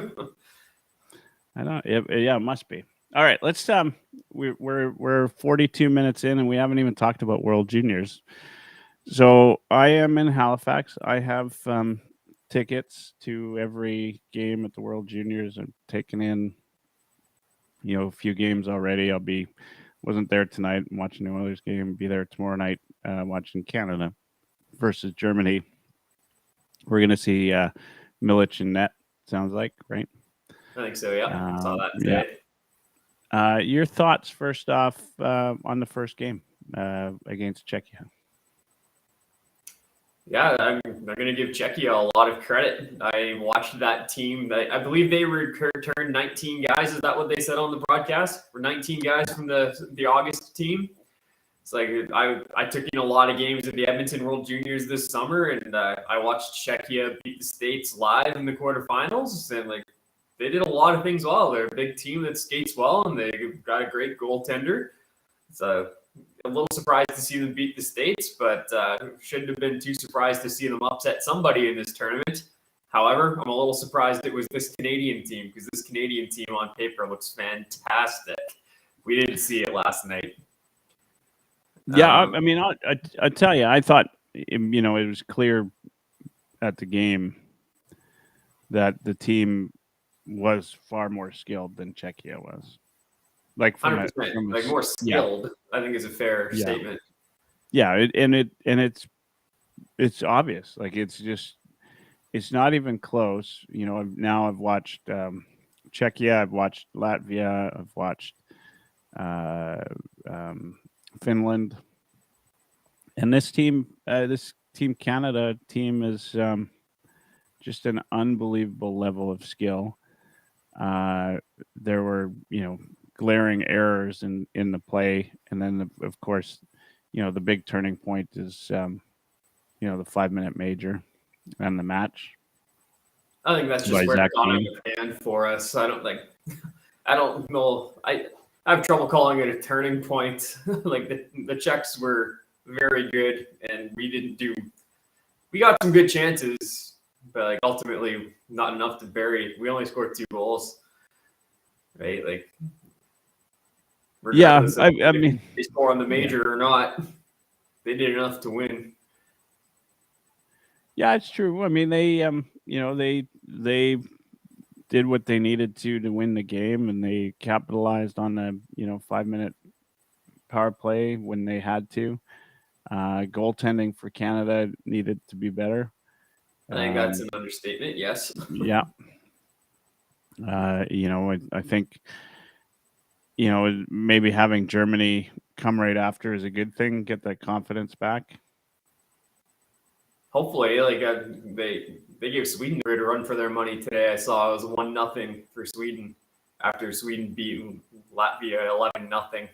I don't. It must be. All right, let's. We're 42 minutes in, and we haven't even talked about World Juniors. So I am in Halifax. I have tickets to every game at the World Juniors. I'm taking in, a few games already. Wasn't there tonight watching the Oilers game. Be there tomorrow night watching Canada versus Germany. We're going to see Milic and net, sounds like, right? I think so, yeah. Saw that today. Yeah. Your thoughts first off on the first game against Czechia? Yeah, I'm going to give Czechia a lot of credit. I watched that team. I believe they returned 19 guys. Is that what they said on the broadcast? Or 19 guys from the August team? It's like I took in a lot of games at the Edmonton World Juniors this summer, and I watched Czechia beat the States live in the quarterfinals, and they did a lot of things well. They're a big team that skates well, and they got a great goaltender. So a little surprised to see them beat the States, but shouldn't have been too surprised to see them upset somebody in this tournament. However, I'm a little surprised it was this Canadian team, because this Canadian team on paper looks fantastic. We didn't see it last night. Yeah, I mean, I tell you, I thought, it was clear at the game that the team was far more skilled than Czechia was. Like from 100%, more skilled, I think is a fair statement. Yeah, it's obvious. Like, it's not even close. Now I've watched Czechia, I've watched Latvia, I've watched Finland, and this Team Canada team is just an unbelievable level of skill. There were glaring errors in the play, and then of course the big turning point is the 5-minute major and the match. I think that's just where it got on the pan for us. I don't know. I have trouble calling it a turning point. Like, the Czechs were very good, and we didn't do we got some good chances, but like ultimately not enough to bury. We only scored 2 goals, right? Like, Yeah, regardless of I mean, if they score on the major or not, they did enough to win. yeah, it's true. I mean, they they did what they needed to win the game, and they capitalized on the 5-minute power play when they had to. Goaltending for Canada needed to be better. I think that's an understatement. Yes. Yeah. I think maybe having Germany come right after is a good thing. Get that confidence back. Hopefully, like they gave Sweden a run for their money today. I saw it was 1-0 for Sweden after Sweden beat Latvia 11-0.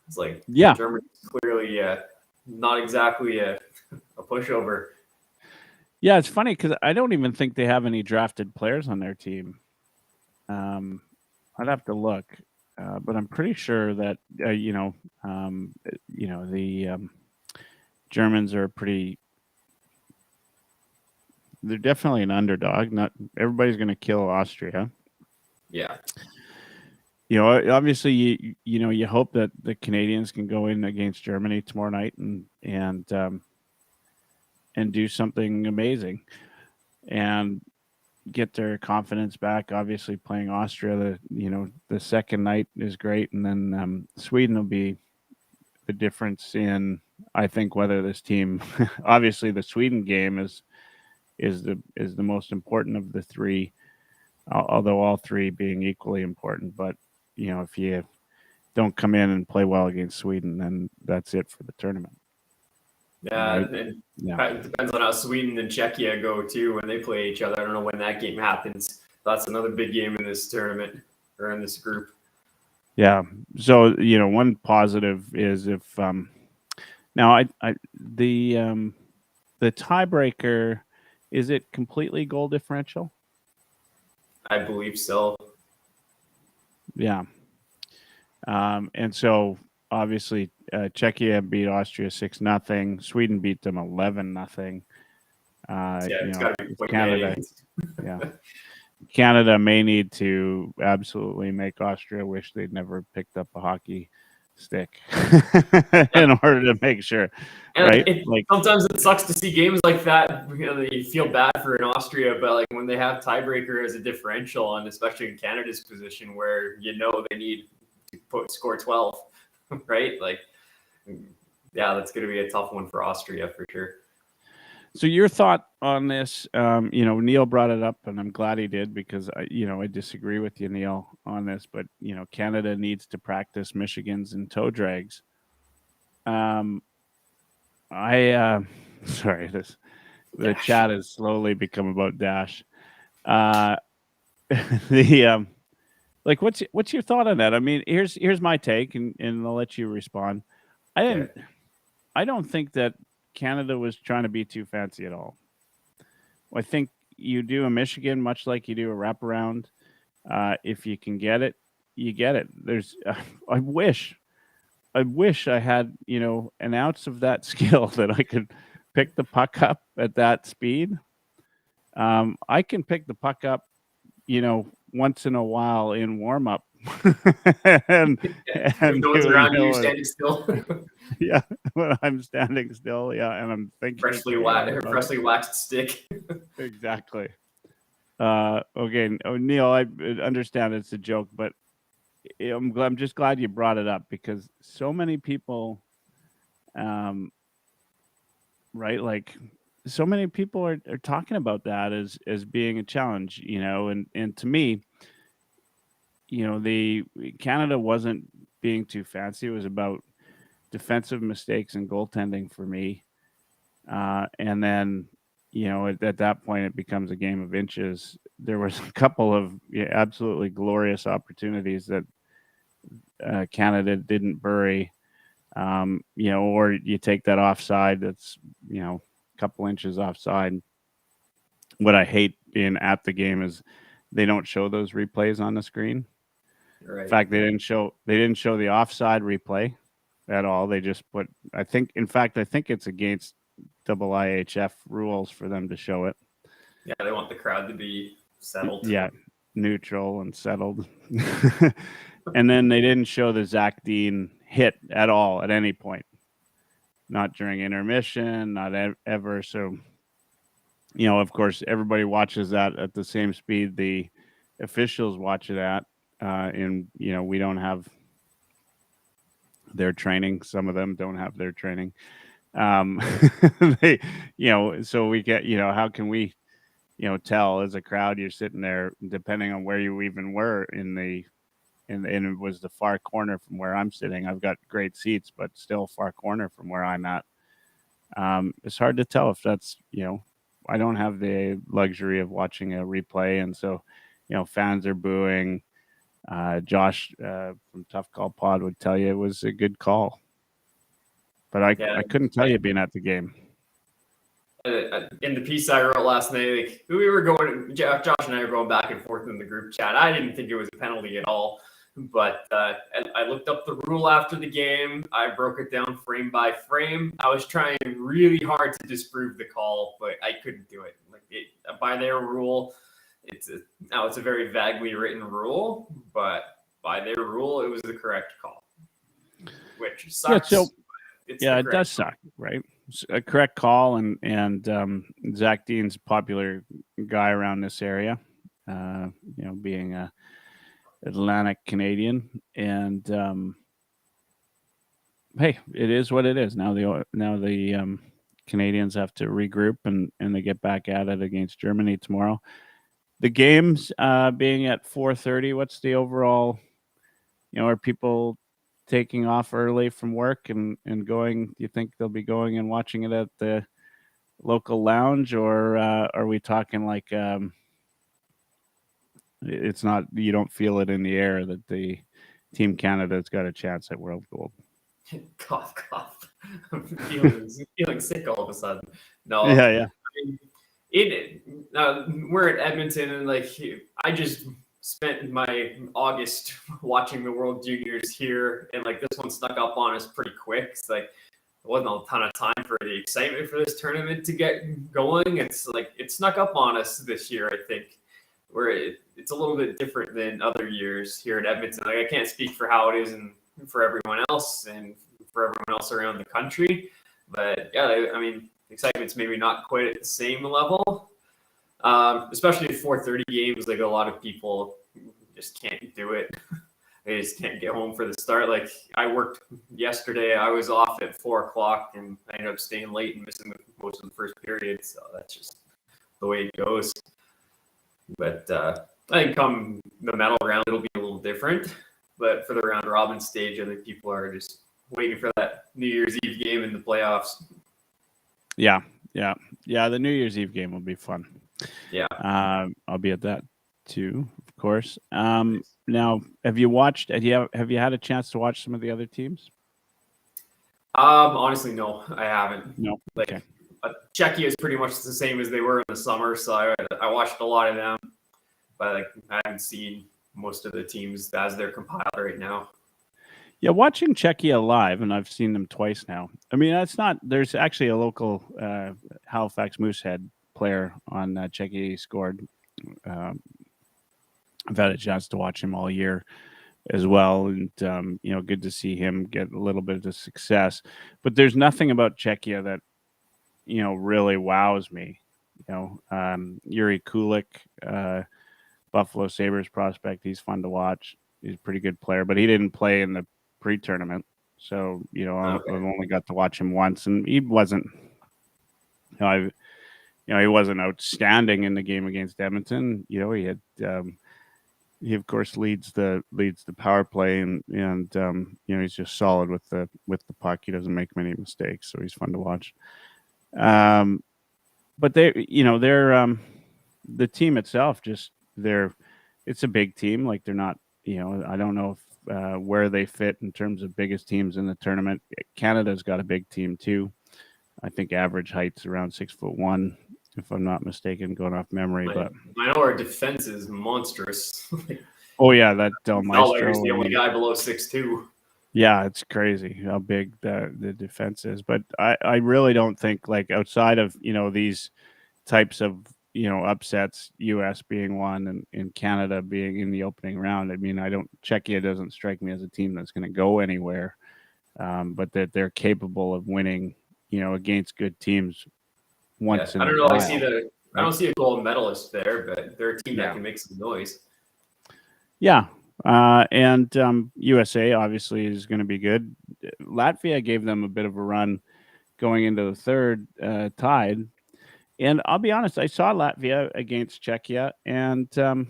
It's like Germany's clearly not exactly a pushover. Yeah, it's funny because I don't even think they have any drafted players on their team. I'd have to look, but I'm pretty sure that the Germans are pretty. They're definitely an underdog. Not everybody's going to kill Austria. Yeah. Obviously, you hope that the Canadians can go in against Germany tomorrow night and do something amazing, and get their confidence back. Obviously, playing Austria, the second night is great, and then Sweden will be the difference in, I think, whether this team. Obviously, the Sweden game is the most important of the three, although all three being equally important. But if you don't come in and play well against Sweden, then that's it for the tournament. Yeah, right? And it depends on how Sweden and Czechia go too when they play each other. I don't know when that game happens. That's another big game in this tournament or in this group. Yeah. So one positive is if now the tiebreaker, is it completely goal differential? I believe so. Yeah. And so obviously Czechia beat Austria 6-0. Sweden beat them 11-0. It's got to be Canada. Yeah. Canada may need to absolutely make Austria wish they'd never picked up a hockey stick in order to make sure. And right? Sometimes it sucks to see games like that. You feel bad for in Austria, but like when they have tiebreaker as a differential, and especially in Canada's position where they need to score 12, right? Like, yeah, that's going to be a tough one for Austria for sure. So your thought on this, Neil brought it up, and I'm glad he did because I disagree with you, Neil, on this. But Canada needs to practice Michigan's and toe drags. Sorry, the chat has slowly become about Dash. What's your thought on that? I mean, here's my take, and I'll let you respond. I don't think that Canada was trying to be too fancy at all. I think you do a Michigan much like you do a wraparound. If you can get it, you get it. I wish I had an ounce of that skill that I could pick the puck up at that speed. I can pick the puck up, once in a while in warm up. and goes around you standing still. Yeah, when I'm standing still, and I'm thinking freshly waxed stick. Exactly. Okay, Neil, I understand it's a joke, but I'm just glad you brought it up because so many people, right, like so many people are talking about that as being a challenge, and to me, the Canada wasn't being too fancy. It was about defensive mistakes and goaltending for me. And then, at that point, it becomes a game of inches. There was a couple of absolutely glorious opportunities that Canada didn't bury, or you take that offside that's, a couple inches offside. What I hate at the game is they don't show those replays on the screen. Right. In fact, they didn't show the offside replay at all. They just put, I think it's against IIHF rules for them to show it. Yeah, they want the crowd to be settled. Yeah, neutral and settled. And then they didn't show the Zach Dean hit at all at any point. Not during intermission, not ever. So, of course, everybody watches that at the same speed the officials watch it at. And, we don't have their training. Some of them don't have their training. They, so we get, how can we, tell as a crowd, you're sitting there, depending on where you even were and it was the far corner from where I'm sitting. I've got great seats, but still far corner from where I'm at. It's hard to tell if that's, I don't have the luxury of watching a replay. And so, fans are booing. Josh from Tough Call Pod would tell you it was a good call. But I couldn't tell you being at the game. In the piece I wrote last night, Josh and I were going back and forth in the group chat. I didn't think it was a penalty at all. But I looked up the rule after the game. I broke it down frame by frame. I was trying really hard to disprove the call, but I couldn't do it. By their rule, it's a very vaguely written rule, but by their rule, it was the correct call, which sucks. Yeah, it does suck, right? It's a correct call, and Zach Dean's a popular guy around this area, being a Atlantic Canadian, and hey, it is what it is. Now the Canadians have to regroup and they get back at it against Germany tomorrow. The games being at 4:30. What's the overall? Are people taking off early from work and going? Do you think they'll be going and watching it at the local lounge, or are we talking like? It's not, you don't feel it in the air that the Team Canada's got a chance at World Gold. Cough. I'm feeling sick all of a sudden. No. Yeah. We're at Edmonton, and I just spent my August watching the World Juniors here, and this one snuck up on us pretty quick. It's there wasn't a ton of time for the excitement for this tournament to get going. It's it snuck up on us this year, I think. Where it's a little bit different than other years here at Edmonton. I can't speak for how it is and for everyone else and for everyone else around the country. But yeah, excitement's maybe not quite at the same level. Especially at 4:30 games, a lot of people just can't do it. They just can't get home for the start. I worked yesterday. I was off at 4:00 and I ended up staying late and missing most of the first period. So that's just the way it goes. But I think come the medal round, it'll be a little different. But for the round robin stage, I think people are just waiting for that New Year's Eve game in the playoffs. Yeah. The New Year's Eve game will be fun. Yeah. I'll be at that too, of course. Now, have you had a chance to watch some of the other teams? Honestly, no, I haven't. No. Okay. Czechia is pretty much the same as they were in the summer, so I watched a lot of them, but I haven't seen most of the teams as they're compiled right now. Yeah, watching Czechia live, and I've seen them twice now. There's actually a local Halifax Moosehead player on Czechia. He scored. I've had a chance to watch him all year as well, and good to see him get a little bit of success. But there's nothing about Czechia that really wows me. Yuri Kulik, Buffalo Sabres prospect. He's fun to watch. He's a pretty good player, but he didn't play in the pre-tournament. So, I've only got to watch him once, and he wasn't, he wasn't outstanding in the game against Edmonton. He had, he of course leads the power play, and he's just solid with the puck. He doesn't make many mistakes, so he's fun to watch. But they're the team itself, it's a big team. They're not, I don't know if, where they fit in terms of biggest teams in the tournament. Canada's got a big team too. I think average height's around 6'1", if I'm not mistaken, going off memory. But I know our defense is monstrous. Oh yeah, that Del Maestro is the only guy below 6'2". Yeah, it's crazy how big the defense is. But I really don't think, like, outside of, these types of, upsets, US being one and Canada being in the opening round. I mean, Czechia doesn't strike me as a team that's going to go anywhere, but that they're capable of winning, against good teams Yeah, once in I a don't know. while. I Right? don't see a gold medalist there, but they're a team that Yeah. can make some noise. Yeah. And USA obviously is going to be good. Latvia gave them a bit of a run going into the third, tied. And I'll be honest, I saw Latvia against Czechia, and they're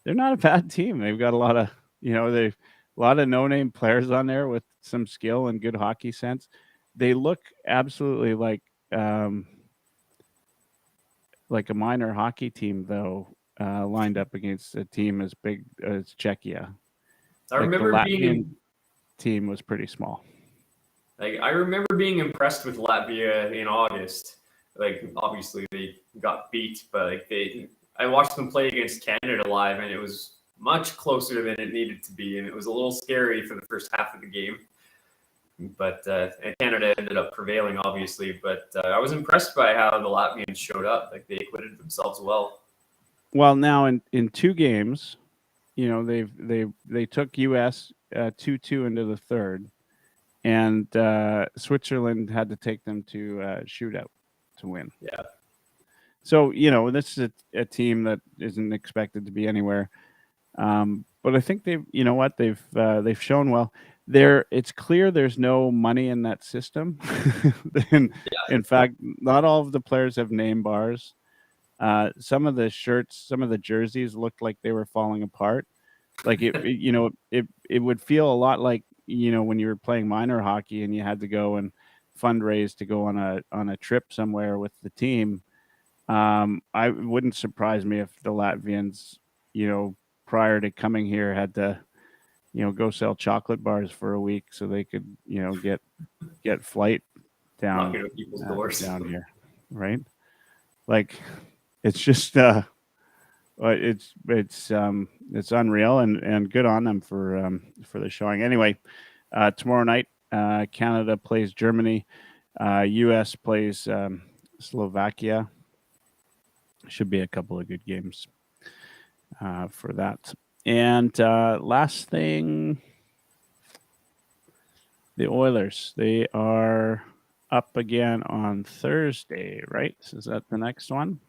not a bad team. They've got a lot of, they've a lot of no-name players on there with some skill and good hockey sense. They look absolutely like a minor hockey team, though, lined up against a team as big as Czechia. I Like the remember Latvian team was pretty small. I remember being impressed with Latvia in August. Like obviously they got beat, but I watched them play against Canada live, and it was much closer than it needed to be, and it was a little scary for the first half of the game. But and Canada ended up prevailing, obviously. But I was impressed by how the Latvians showed up. Like they acquitted themselves well. Well, now in two games, they took US 2-2 into the third, and Switzerland had to take them to shootout to win. Yeah. So this is a team that isn't expected to be anywhere, but I think they've shown well. It's clear there's no money in that system. In fact, not all of the players have name bars. Some of the shirts, some of the jerseys looked like they were falling apart. Like it would feel a lot like, when you were playing minor hockey and you had to go and fundraise to go on a trip somewhere with the team. I wouldn't surprise me if the Latvians, prior to coming here, had to, go sell chocolate bars for a week so they could, get flight down Knocking on people's doors. down here, right? Like it's just it's unreal, and good on them for the showing. Anyway, tomorrow night, Canada plays Germany, US plays Slovakia. Should be a couple of good games for that. And last thing, the Oilers, they are up again on Thursday, right? So is that the next one?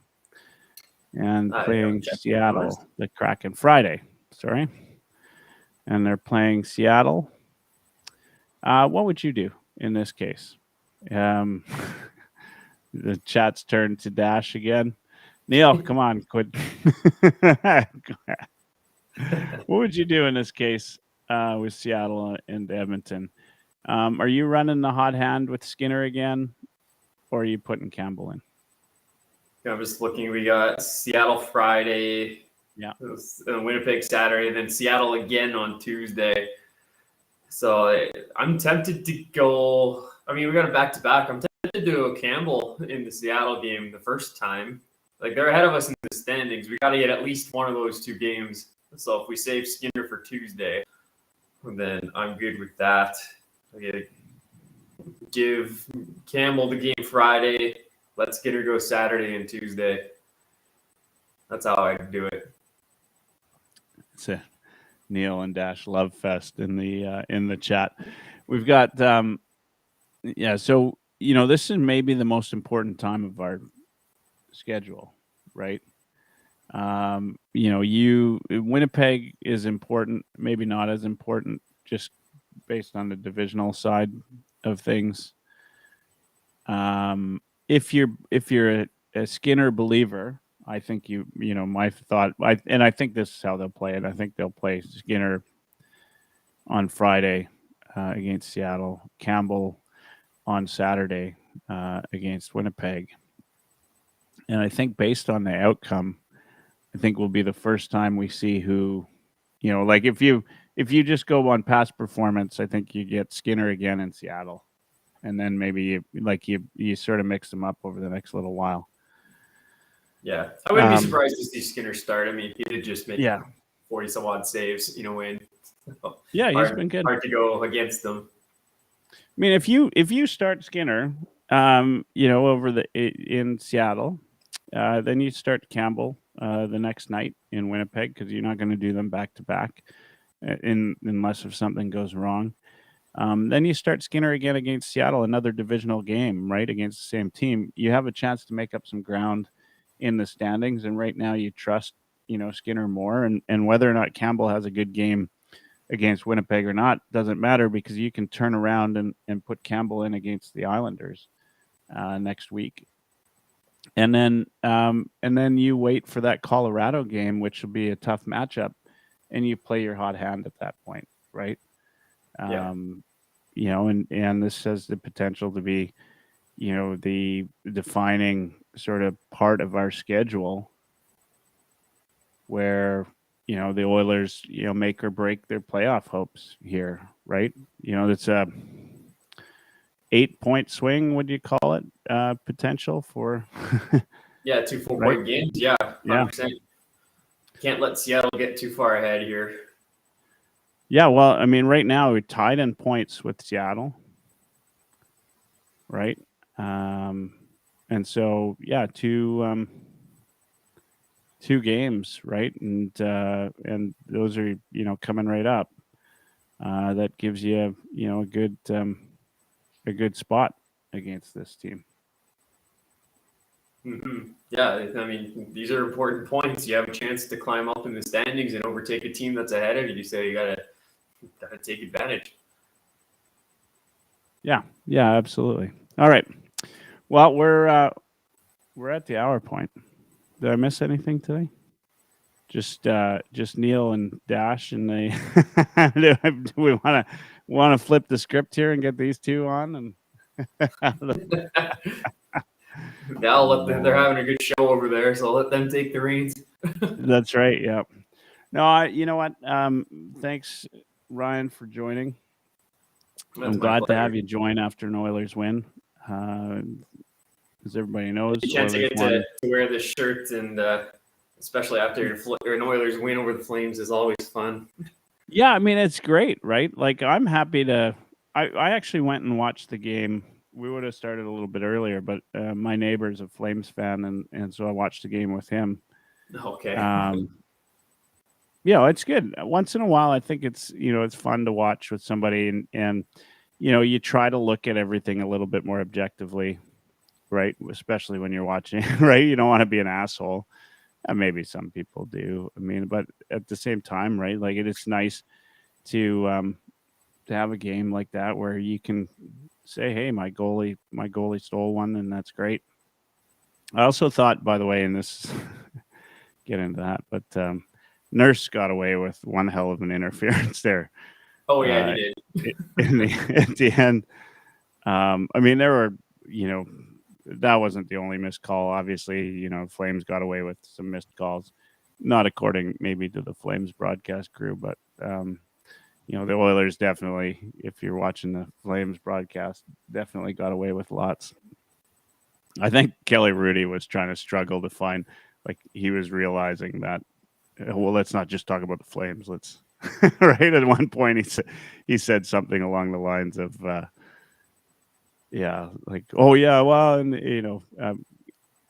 And playing Seattle, the Kraken, Friday. Sorry. And they're playing Seattle. What would you do in this case? The chat's turned to Dash again. Neil, come on, quit. What would you do in this case with Seattle and Edmonton? Are you running the hot hand with Skinner again, or are you putting Campbell in? I'm just looking. We got Seattle Friday, yeah, Winnipeg Saturday, then Seattle again on Tuesday. So I'm tempted to go. I mean, we got a back-to-back. I'm tempted to go Campbell in the Seattle game the first time. Like they're ahead of us in the standings. We got to get at least one of those two games. So if we save Skinner for Tuesday, then I'm good with that. I gotta give Campbell the game Friday. Let Skinner go Saturday and Tuesday. That's how I do it. It's a Neil and Dash love fest in the chat. We've got so this is maybe the most important time of our schedule, right? Winnipeg is important, maybe not as important, just based on the divisional side of things. If you're a Skinner believer, I think my thought, and I think this is how they'll play it. I think they'll play Skinner on Friday against Seattle, Campbell on Saturday against Winnipeg. And I think based on the outcome, I think will be the first time we see who, like if you just go on past performance, I think you get Skinner again in Seattle. And then maybe you sort of mix them up over the next little while. Yeah, I wouldn't be surprised to see Skinner start. I mean, he did just make 40 some odd saves, win. Yeah, he's hard, been good. hard to go against them. I mean, if you start Skinner, over in Seattle, then you start Campbell the next night in Winnipeg, because you're not going to do them back to back, unless if something goes wrong. Then you start Skinner again against Seattle, another divisional game, right, against the same team. You have a chance to make up some ground in the standings, and right now you trust Skinner more, and whether or not Campbell has a good game against Winnipeg or not doesn't matter, because you can turn around and put Campbell in against the Islanders next week. And then you wait for that Colorado game, which will be a tough matchup, and you play your hot hand at that point, right? Yeah. And this has the potential to be, the defining sort of part of our schedule, where the Oilers make or break their playoff hopes here, right? It's a 8-point swing, would you call it, potential for Yeah, 2 full right? point games. Yeah, 100%. Can't let Seattle get too far ahead here. Yeah, well, I mean, right now we're tied in points with Seattle, right? And so two games, right? And those are coming right up. That gives you a good spot against this team. Mm-hmm. Yeah, I mean, these are important points. You have a chance to climb up in the standings and overtake a team that's ahead of you. So you gotta take advantage. Yeah, absolutely. All right. Well, we're at the hour point. Did I miss anything today? Just Neil and Dash, and they do we want to flip the script here and get these two on? And Yeah, I'll let them, they're having a good show over there, so I'll let them take the reins. That's right. Yeah. No, you know what? Thanks, Ryan, for joining. That's I'm glad to have you join after an Oilers win. As everybody knows, a chance Oilers to get to wear this shirt, and especially after an Oilers win over the Flames is always fun. Yeah, I mean, it's great, right? Like, I'm happy to. I actually went and watched the game. We would have started a little bit earlier, but my neighbor's a Flames fan, and so I watched the game with him. Okay. It's good. Once in a while, I think it's fun to watch with somebody, and you try to look at everything a little bit more objectively, right? Especially when you're watching, right? You don't want to be an asshole. Maybe some people do. I mean, but at the same time, right? Like, it is nice to have a game like that where you can say, "Hey, my goalie stole one," and that's great. I also thought, by the way, in this, get into that, but Nurse got away with one hell of an interference there. Oh yeah, he did. At the end, I mean, there were, that wasn't the only missed call. Obviously, Flames got away with some missed calls, not according maybe to the Flames broadcast crew, but the Oilers definitely, if you're watching the Flames broadcast, definitely got away with lots. I think Kelly Rudy was trying to struggle to find, like, he was realizing that, well, let's not just talk about the Flames. Let's right. At one point, he said something along the lines of, like, oh yeah, well, and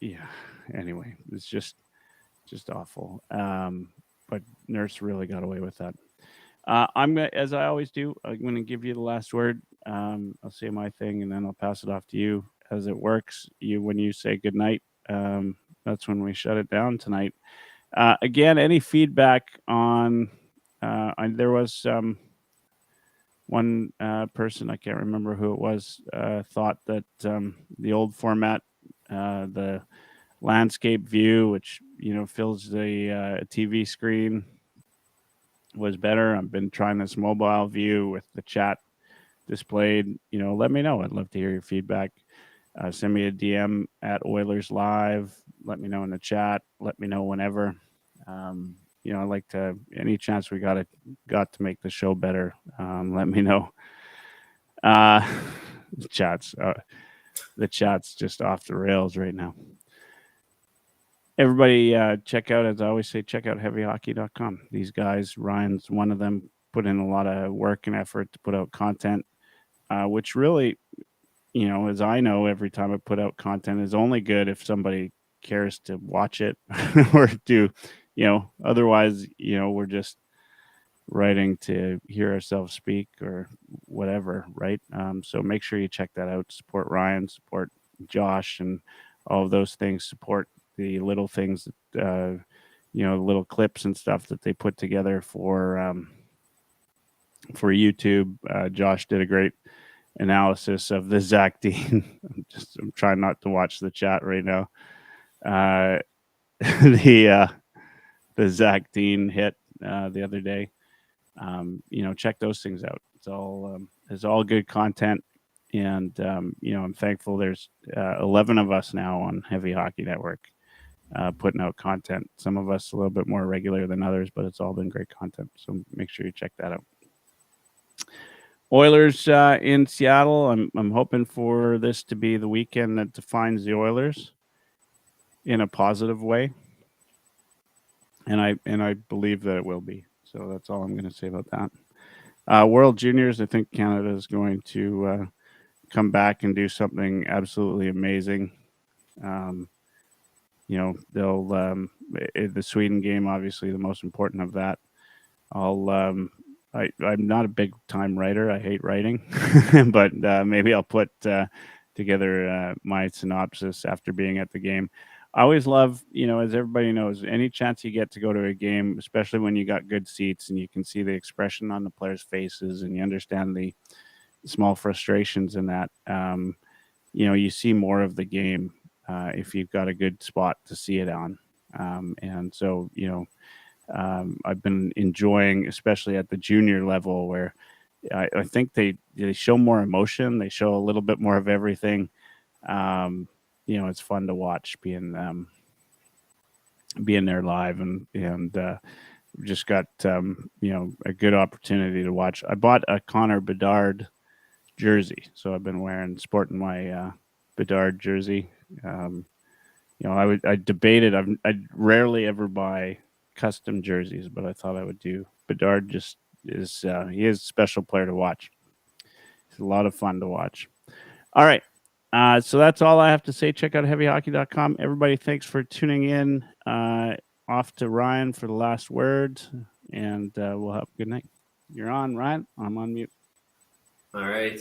yeah. Anyway, it's just awful. But Nurse really got away with that. I'm gonna, as I always do, I'm gonna give you the last word. I'll say my thing, and then I'll pass it off to you. As it works, when you say good night, that's when we shut it down tonight. Again, any feedback on? There was one person, I can't remember who it was, thought that the old format, the landscape view, which fills the TV screen, was better. I've been trying this mobile view with the chat displayed. Let me know. I'd love to hear your feedback. Send me a DM at Oilerslive. Let me know in the chat. Let me know whenever. I'd like to, any chance we got to make the show better. Let me know. The chat's just off the rails right now. Everybody, check out, as I always say, check out heavyhockey.com. These guys, Ryan's one of them, put in a lot of work and effort to put out content, which really, as I know, every time I put out content is only good if somebody cares to watch it or do, otherwise, we're just writing to hear ourselves speak or whatever, right? So make sure you check that out. Support Ryan, support Josh, and all of those things. Support the little things that, little clips and stuff that they put together for YouTube. Josh did a great analysis of the Zach Dean. I'm trying not to watch the chat right now. The Zach Dean hit the other day. Check those things out. It's all good content, and I'm thankful there's 11 of us now on Heavy Hockey Network putting out content. Some of us a little bit more regular than others, but it's all been great content. So make sure you check that out. Oilers in Seattle. I'm hoping for this to be the weekend that defines the Oilers in a positive way, and I believe that it will be. So that's all I'm going to say about that. World Juniors, I think Canada is going to come back and do something absolutely amazing. They'll the Sweden game, obviously the most important of that. I'm not a big time writer. I hate writing, but maybe I'll put together my synopsis after being at the game. I always love, as everybody knows, any chance you get to go to a game, especially when you got good seats and you can see the expression on the players' faces and you understand the small frustrations in that, you see more of the game if you've got a good spot to see it on. And so, I've been enjoying, especially at the junior level, where I think they show more emotion. They show a little bit more of everything. It's fun to watch being there live, and just got a good opportunity to watch. I bought a Connor Bedard jersey, so I've been sporting my Bedard jersey. I debated. I rarely ever buy custom jerseys, but I thought I would do. Bedard just is he is a special player to watch. It's a lot of fun to watch. All right. So that's all I have to say. Check out heavyhockey.com. Everybody, thanks for tuning in. Off to Ryan for the last word, and we'll have a good night. You're on, Ryan. I'm on mute. All right.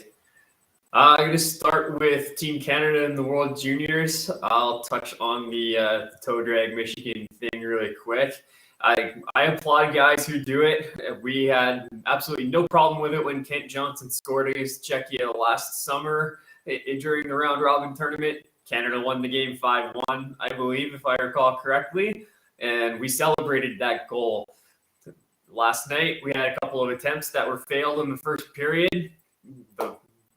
I'm going to start with Team Canada and the World Juniors. I'll touch on the toe drag Michigan thing really quick. I applaud guys who do it. We had absolutely no problem with it when Kent Johnson scored against Czechia last summer during the round robin tournament. Canada won the game 5-1, I believe, if I recall correctly, and we celebrated that goal. Last night, we had a couple of attempts that were failed in the first period. The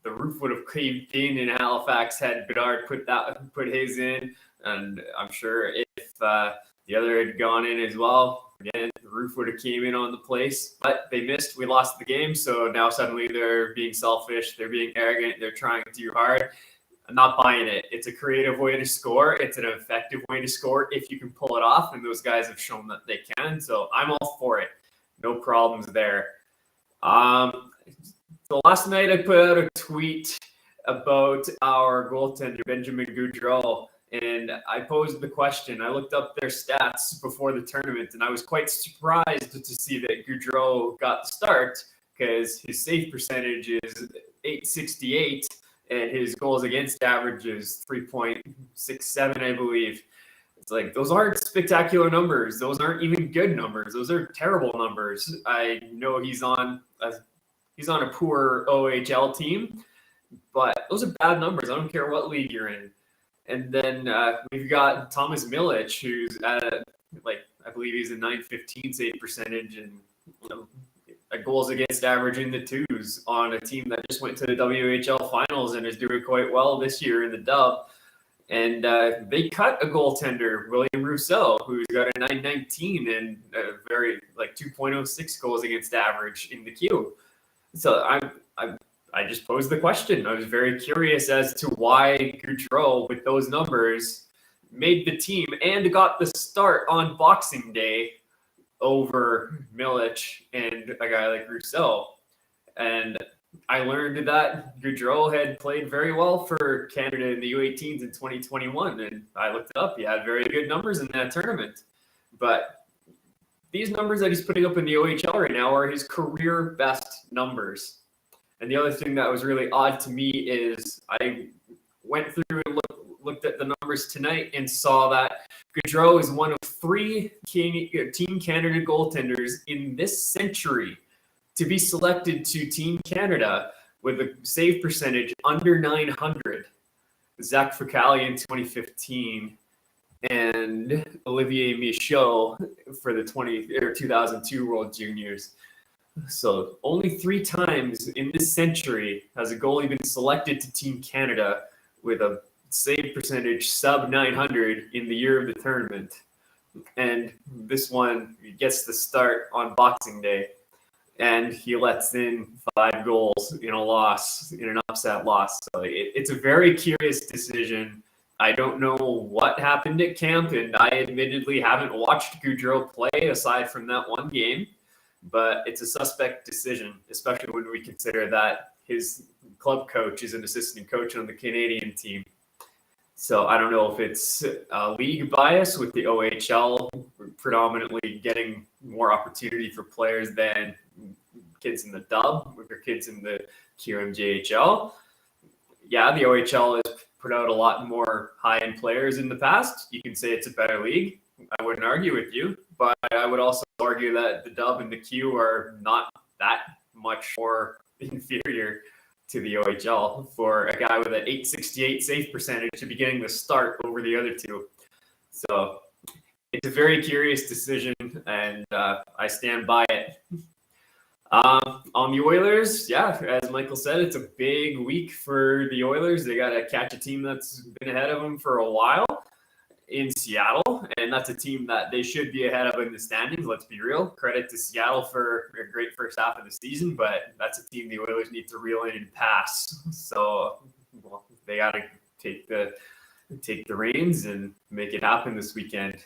roof would have caved in Halifax had Bedard put his in, and I'm sure if the other had gone in as well, again, the roof would have came in on the place. But they missed. We lost the game, so now suddenly they're being selfish. They're being arrogant. They're trying too hard. I'm not buying it. It's a creative way to score. It's an effective way to score if you can pull it off, and those guys have shown that they can. So I'm all for it. No problems there. So last night I put out a tweet about our goaltender, Benjamin Gaudreau, and I posed the question. I looked up their stats before the tournament, and I was quite surprised to see that Gaudreau got the start because his save percentage is .868 and his goals against average is 3.67, I believe. It's like, those aren't spectacular numbers. Those aren't even good numbers. Those are terrible numbers. I know he's on a poor OHL team, but those are bad numbers. I don't care what league you're in. And then we've got Thomas Milic, who's at, I believe he's a .915 save percentage and a goals against average in the twos on a team that just went to the WHL finals and is doing quite well this year in the dub. And they cut a goaltender, William Rousseau, who's got a .919 and a very 2.06 goals against average in the queue. So I just posed the question. I was very curious as to why Gaudreau, with those numbers, made the team and got the start on Boxing Day over Milic and a guy like Rousseau. And I learned that Gaudreau had played very well for Canada in the U18s in 2021. And I looked it up. He had very good numbers in that tournament. But these numbers that he's putting up in the OHL right now are his career best numbers. And the other thing that was really odd to me is I went through and looked at the numbers tonight and saw that Gaudreau is one of 3 Team Canada goaltenders in this century to be selected to Team Canada with a save percentage under 900. Zach Ficali in 2015 and Olivier Michaud for the 2002 World Juniors. So only 3 times in this century has a goalie been selected to Team Canada with a save percentage sub 900 in the year of the tournament. And this one gets the start on Boxing Day. And he lets in 5 goals in a loss, in an upset loss. So it's a very curious decision. I don't know what happened at camp, and I admittedly haven't watched Gaudreau play aside from that one game. But it's a suspect decision, especially when we consider that his club coach is an assistant coach on the Canadian team. So I don't know if it's a league bias with the OHL predominantly getting more opportunity for players than kids in the dub or kids in the QMJHL. Yeah, the OHL has put out a lot more high-end players in the past. You can say it's a better league. I wouldn't argue with you, but I would also argue that the dub and the Q are not that much more inferior to the OHL for a guy with an 868 save percentage to be getting the start over the other 2. So it's a very curious decision, and I stand by it. On the Oilers, yeah, as Michael said, it's a big week for the Oilers. They got to catch a team that's been ahead of them for a while in Seattle, and that's a team that they should be ahead of in the standings. Let's be real. Credit to Seattle for a great first half of the season, but that's a team the Oilers need to reel in and pass. So they got to take the reins and make it happen this weekend.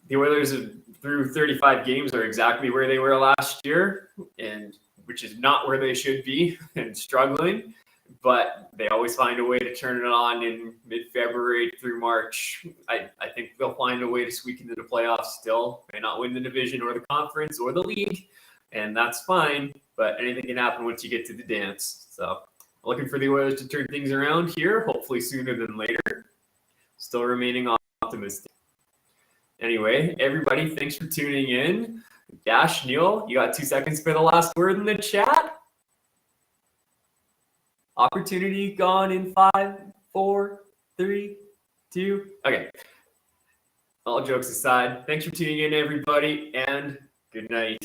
The Oilers through 35 games are exactly where they were last year, and which is not where they should be and struggling. But they always find a way to turn it on in mid-February through March. I think they'll find a way to squeak into the playoffs still. May not win the division or the conference or the league, and that's fine. But anything can happen once you get to the dance. So looking for the Oilers to turn things around here, hopefully sooner than later. Still remaining optimistic. Anyway, everybody, thanks for tuning in. Dash, Neil, you got 2 seconds for the last word in the chat? Opportunity gone in 5, 4, 3, 2. Okay. All jokes aside, thanks for tuning in, everybody, and good night.